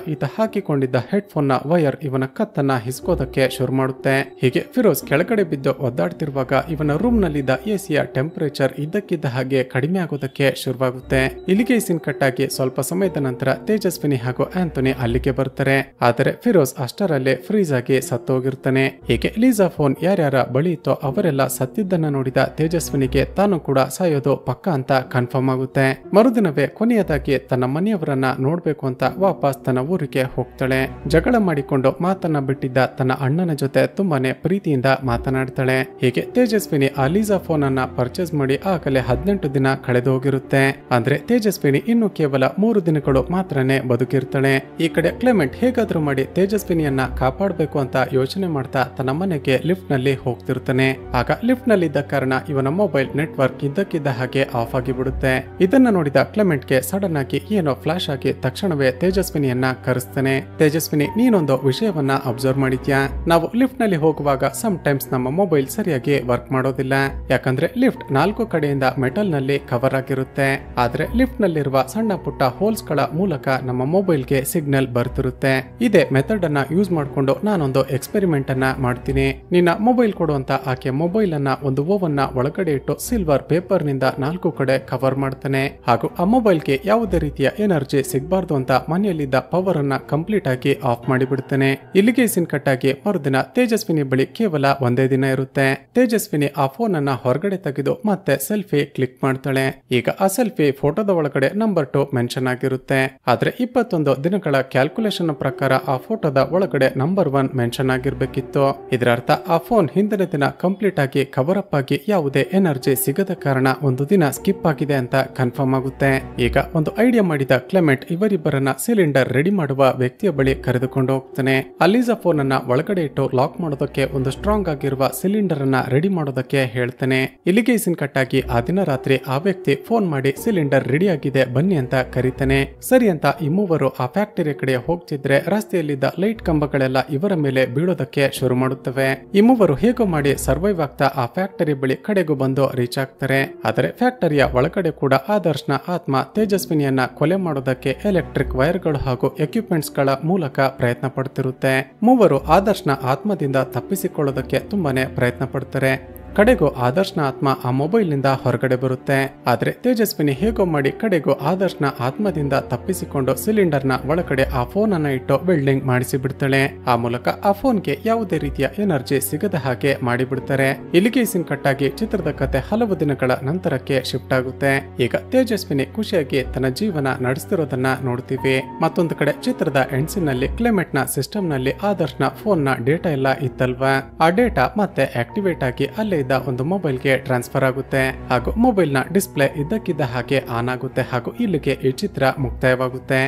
ಈತ ಹಾಕಿಕೊಂಡಿದ್ದ ಹೆಡ್ ಫೋನ್ ನ ವೈರ್ ಇವನ ಕತ್ತನ್ನ ಹಿಸ್ಕೋದಕ್ಕೆ ಶುರು ಮಾಡುತ್ತೆ. ಹೀಗೆ ಫಿರೋಜ್ ಕೆಳಗಡೆ ಬಿದ್ದು ಒದ್ದಾಡ್ತಿರುವಾಗ ಇವನ ರೂಮ್ ನಲ್ಲಿದ್ದ ಎಸಿಯ ಟೆಂಪರೇಚರ್ ಇದ್ದಕ್ಕಿದ್ದ ಹಾಗೆ ಕಡಿಮೆ ಆಗೋದಕ್ಕೆ ಶುರುವಾಗುತ್ತೆ. ಇಲ್ಲಿಗೆ ಸೀನ್ ಕಟ್ ಆಗಿ ಸ್ವಲ್ಪ ಸಮಯದ ನಂತರ ತೇಜಸ್ವಿನಿ ಹಾಗೂ ಆಂಥೋನಿ ಅಲ್ಲಿಗೆ ಬರ್ತಾರೆ. ಆದರೆ ಫಿರೋಜ್ ಅಷ್ಟರಲ್ಲೇ ಫ್ರೀಸ್ ಆಗಿ ಸತ್ತೋಗಿರ್ತಾನೆ. ಹೀಗೆ ಲೀಸಾ ಫೋನ್ ಯಾರ್ಯಾರ ಬಳಿ ಇತ್ತೋ ಅವರೆಲ್ಲ ಸತ್ತಿದ್ದನ್ನ ನೋಡಿದ ತೇಜಸ್ವಿನಿಗೆ ತಾನು ಕೂಡ ಸಾಯೋದು ಪಕ್ಕ ಅಂತ ಕನ್ಫರ್ಮ್ ಆಗುತ್ತೆ. ಮರುದಿನವೇ ಕೊನೆಯದಾಗಿ ತನ್ನ ಮನೆಯವರನ್ನ ನೋಡ್ಬೇಕು ಅಂತ ವಾಪಸ್ ತನ್ನ ಊರಿಗೆ ಹೋಗ್ತಾಳೆ. ಜಗಳ ಮಾಡಿಕೊಂಡು ಮಾತನ್ನ ಬಿಟ್ಟಿದ್ದ ತನ್ನ ಅಣ್ಣನ ಜೊತೆ ತುಂಬಾನೇ ಪ್ರೀತಿಯಿಂದ ಮಾತನಾಡ್ತಾಳೆ. ಹೀಗೆ ತೇಜಸ್ವಿನಿ ಆ ಲೀಸಾ ಫೋನ್ ಅನ್ನ ಪರ್ಚೇಸ್ ಮಾಡಿ ಆಗಲೇ 18 ದಿನ ಕಳೆದು ಹೋಗಿರುತ್ತೆ. ಅಂದ್ರೆ ತೇಜಸ್ವಿನಿ ಇನ್ನು ಕೇವಲ 3 ದಿನಗಳು ಮಾತ್ರನೇ ಬದುಕಿರ್ತಾಳೆ. ಈ ಕಡೆ ಕ್ಲೆಮೆಂಟ್ ಹೇಗಾದ್ರೂ ಮಾಡಿ ತೇಜಸ್ವಿನಿಯನ್ನ ಕಾಪಾಡಬೇಕು ಅಂತ ಯೋಚನೆ ಮಾಡ್ತಾ ತನ್ನ ಮನೆಗೆ ಲಿಫ್ಟ್ ನಲ್ಲಿ ಹೋಗ್ತಿರ್ತಾನೆ. ಆಗ ಲಿಫ್ಟ್ ನಲ್ಲಿ ಇದ್ದ ಕಾರಣ ಇವನ ಮೊಬೈಲ್ ನೆಟ್ವರ್ಕ್ ಇದ್ದಕ್ಕಿದ್ದ ಹಾಗೆ ಆಫ್ ಆಗಿಬಿಡುತ್ತೆ. ಇದನ್ನ ನೋಡಿದ ಕ್ಲೆಮೆಂಟ್ಗೆ ಸಡನ್ ಆಗಿ ಏನೋ ಫ್ಲಾಶ್ ಆಗಿ ತಕ್ಷಣವೇ ತೇಜಸ್ವಿನಿಯನ್ನ ಕರೆಸ್ತಾನೆ. ತೇಜಸ್ವಿನಿ, ನೀನೊಂದು ವಿಷಯವನ್ನ ಅಬ್ಸರ್ವ್ ಮಾಡಿದ್ಯಾ? ನಾವು ಲಿಫ್ಟ್ ನಲ್ಲಿ ಹೋಗುವಾಗ ಸಮ್ ಟೈಮ್ಸ್ ನಮ್ಮ ಮೊಬೈಲ್ ಸರಿಯಾಗಿ ವರ್ಕ್ ಮಾಡೋದಿಲ್ಲ. ಯಾಕಂದ್ರೆ ಲಿಫ್ಟ್ 4 ಕಡೆಯಿಂದ ಮೆಟಲ್ ನಲ್ಲಿ ಕವರ್ ಆಗಿರುತ್ತೆ. ಆದ್ರೆ ಲಿಫ್ಟ್ ನಲ್ಲಿರುವ ಸಣ್ಣ ಪುಟ್ಟ ಹೋಲ್ಸ್ ಗಳ ಮೂಲಕ ನಮ್ಮ ಮೊಬೈಲ್ಗೆ ಸಿಗ್ನಲ್ ಬರ್ತಿರುತ್ತೆ. ಇದೇ ಮೆಥಡ್ ಅನ್ನ ಯೂಸ್ ಮಾಡ್ಕೊಂಡು ನಾನೊಂದು ಎಕ್ಸ್ಪೆರಿಮೆಂಟ್ ಅನ್ನ ಮಾಡ್ತೀನಿ. ನಿನ್ನ ಮೊಬೈಲ್ ಕೊಡುವಂತ ಆಕೆ ಮೊಬೈಲ್ ಅನ್ನ ಒಂದು ಓವನ್ ನ ಒಳಗಡೆ ಇಟ್ಟು ಸಿಲ್ವರ್ ಪೇಪರ್ ನಿಂದ 4 ಕಡೆ ಕವರ್ ಮಾಡ್ತಾನೆ. ಹಾಗೂ ಆ ಮೊಬೈಲ್ಗೆ ಯಾವುದೇ ರೀತಿಯ ಎನರ್ಜಿ ಸಿಗಬಾರ್ದು ಅಂತ ಮನೆಯಲ್ಲಿದ್ದ ಪವರ್ ಅನ್ನ ಕಂಪ್ಲೀಟ್ ಆಗಿ ಆಫ್ ಮಾಡಿಬಿಡ್ತಾನೆ. ಇಲ್ಲಿಗೆ ಸೀನ್ ಕಟ್ ಆಗಿ ಮರುದಿನ ತೇಜಸ್ವಿನಿ ಬಳಿ ಕೇವಲ ಒಂದೇ ದಿನ ಇರುತ್ತೆ. ತೇಜಸ್ವಿನಿ ಆ ಫೋನ್ ಅನ್ನ ಹೊರಗಡೆ ತೆಗೆದು ಮತ್ತೆ ಸೆಲ್ಫಿ ಕ್ಲಿಕ್ ಮಾಡ್ತಾಳೆ. ಈಗ ಆ ಸೆಲ್ಫಿ ಫೋಟೋದ ಒಳಗಡೆ ನಂಬರ್ 2 ಮೆನ್ಷನ್ ಆಗಿರುತ್ತೆ. ಆದ್ರೆ 21 ದಿನಗಳ ಕ್ಯಾಲ್ಕುಲೇಷನ್ ಪ್ರಕಾರ ಆ ಫೋಟೋದ ಒಳಗಡೆ ನಂಬರ್ 1 ಮೆನ್ಷನ್ ಆಗಿರ್ಬೇಕಿತ್ತು. ಇದರ ಅರ್ಥ ಆ ಫೋನ್ ಹಿಂದಿನ ದಿನ ಕಂಪ್ಲೀಟ್ ಆಗಿ ಕವರ್ ಅಪ್ ಆಗಿ ಯಾವುದೇ ಎನರ್ಜಿ ಸಿಗದ ಕಾರಣ ಒಂದು ದಿನ ಸ್ಕಿಪ್ ಆಗಿದೆ ಅಂತ ಕನ್ಫರ್ಮ್ ಆಗುತ್ತೆ. ಈಗ ಒಂದು ಐಡಿಯಾ ಮಾಡಿದ ಕ್ಲೆಮೆಂಟ್ ಇವರಿಬ್ಬರನ್ನ ಸಿಲಿಂಡರ್ ರೆಡಿ ಮಾಡುವ ವ್ಯಕ್ತಿಯ ಬಳಿ ಕರೆದುಕೊಂಡು ಹೋಗ್ತಾನೆ. ಅಲೀಸಾ ಫೋನ್ ಅನ್ನ ಒಳಗಡೆ ಇಟ್ಟು ಲಾಕ್ ಮಾಡೋದಕ್ಕೆ ಒಂದು ಸ್ಟ್ರಾಂಗ್ ಆಗಿರುವ ಸಿಲಿಂಡರ್ ಅನ್ನ ರೆಡಿ ಮಾಡೋದಕ್ಕೆ ಹೇಳ್ತಾನೆ. ಇಲ್ಲಿಗೆ ಸೀನ್ ಕಟ್ ಆಗಿ ಆ ದಿನ ರಾತ್ರಿ ಆ ವ್ಯಕ್ತಿ ಫೋನ್ ಮಾಡಿ ಸಿಲಿಂಡರ್ ರೆಡಿ ಆಗಿದೆ ಬನ್ನಿ ಅಂತ ಕರೀತಾನೆ. ಸರಿ ಅಂತ ಈ ಮೂವರು ಆ ಫ್ಯಾಕ್ಟರಿ ಕಡೆ ಹೋಗ್ತಿದ್ರೆ ರಸ್ತೆಯಲ್ಲಿದ್ದ ಲೈಟ್ ಕಂಬ ಕಂಬಗಳೆಲ್ಲ ಇವರ ಮೇಲೆ ಬೀಳೋದಕ್ಕೆ ಶುರು ಮಾಡುತ್ತವೆ. ಈ ಮೂವರು ಹೇಗೋ ಮಾಡಿ ಸರ್ವೈವ್ ಆಗ್ತಾ ಆ ಫ್ಯಾಕ್ಟರಿ ಬಳಿ ಕಡೆಗೂ ಬಂದು ರೀಚ್ ಆಗ್ತಾರೆ. ಆದರೆ ಫ್ಯಾಕ್ಟರಿಯ ಒಳಗಡೆ ಕೂಡ ಆದರ್ಶ್ನ ಆತ್ಮ ತೇಜಸ್ವಿನಿಯನ್ನ ಕೊಲೆ ಮಾಡೋದಕ್ಕೆ ಎಲೆಕ್ಟ್ರಿಕ್ ವೈರ್ಗಳು ಹಾಗೂ ಎಕ್ವಿಪ್ಮೆಂಟ್ಸ್ ಗಳ ಮೂಲಕ ಪ್ರಯತ್ನ ಪಡ್ತಿರುತ್ತೆ. ಮೂವರು ಆದರ್ಶ್ನ ಆತ್ಮದಿಂದ ತಪ್ಪಿಸಿಕೊಳ್ಳೋದಕ್ಕೆ ತುಂಬಾನೇ ಪ್ರಯತ್ನ ಪಡ್ತಾರೆ. ಕಡೆಗೂ ಆದರ್ಶ್ನ ಆತ್ಮ ಆ ಮೊಬೈಲ್ ನಿಂದ ಹೊರಗಡೆ ಬರುತ್ತೆ. ಆದ್ರೆ ತೇಜಸ್ವಿನಿ ಹೇಗೋ ಮಾಡಿ ಕಡೆಗೂ ಆದರ್ಶ್ನ ಆತ್ಮದಿಂದ ತಪ್ಪಿಸಿಕೊಂಡು ಸಿಲಿಂಡರ್ನ ಒಳಗಡೆ ಆ ಫೋನ್ ಅನ್ನ ಇಟ್ಟು ವೆಲ್ಡಿಂಗ್ ಮಾಡಿಸಿ ಬಿಡ್ತಾಳೆ. ಆ ಮೂಲಕ ಆ ಫೋನ್ಗೆ ಯಾವುದೇ ರೀತಿಯ ಎನರ್ಜಿ ಸಿಗದ ಹಾಗೆ ಮಾಡಿಬಿಡ್ತಾರೆ. ಇಲ್ಲಿಗೆ ಸೀನ್ ಕಟ್ಟಾಗಿ ಚಿತ್ರದ ಕತೆ ಹಲವು ದಿನಗಳ ನಂತರಕ್ಕೆ ಶಿಫ್ಟ್ ಆಗುತ್ತೆ. ಈಗ ತೇಜಸ್ವಿನಿ ಖುಷಿಯಾಗಿ ತನ್ನ ಜೀವನ ನಡೆಸ್ತಿರೋದನ್ನ ನೋಡ್ತೀವಿ. ಮತ್ತೊಂದು ಕಡೆ ಚಿತ್ರದ ಎಂಡ್ಸಿನ್ ನಲ್ಲಿ ಕ್ಲೈಮೇಟ್ ನ ಸಿಸ್ಟಮ್ ನಲ್ಲಿ ಆದರ್ಶ್ನ ಫೋನ್ ನ ಡೇಟಾ ಎಲ್ಲ ಇತ್ತಲ್ವಾ, ಆ ಡೇಟಾ ಮತ್ತೆ ಆಕ್ಟಿವೇಟ್ ಆಗಿ ಅಲ್ಲೇ ಒಂದು ಮೊಬೈಲ್ಗೆ ಟ್ರಾನ್ಸ್ಫರ್ ಆಗುತ್ತೆ ಹಾಗೂ ಮೊಬೈಲ್ ನ ಡಿಸ್ಪ್ಲೇ ಇದ್ದಕ್ಕಿದ್ದ ಹಾಗೆ ಆನ್ ಆಗುತ್ತೆ ಹಾಗೂ ಇಲ್ಲಿಗೆ ಈ ಚಿತ್ರ ಮುಕ್ತಾಯವಾಗುತ್ತೆ.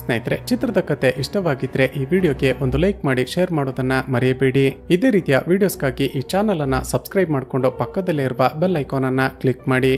ಸ್ನೇಹಿತರೆ, ಚಿತ್ರದ ಕತೆ ಇಷ್ಟವಾಗಿದ್ರೆ ಈ ವಿಡಿಯೋಗೆ ಒಂದು ಲೈಕ್ ಮಾಡಿ ಶೇರ್ ಮಾಡೋದನ್ನ ಮರೆಯಬೇಡಿ. ಇದೇ ರೀತಿಯ ವಿಡಿಯೋಸ್ಗಾಗಿ ಈ ಚಾನಲ್ ಅನ್ನ ಸಬ್ಸ್ಕ್ರೈಬ್ ಮಾಡಿಕೊಂಡು ಪಕ್ಕದಲ್ಲೇ ಇರುವ ಬೆಲ್ ಐಕಾನ್ ಅನ್ನ ಕ್ಲಿಕ್ ಮಾಡಿ.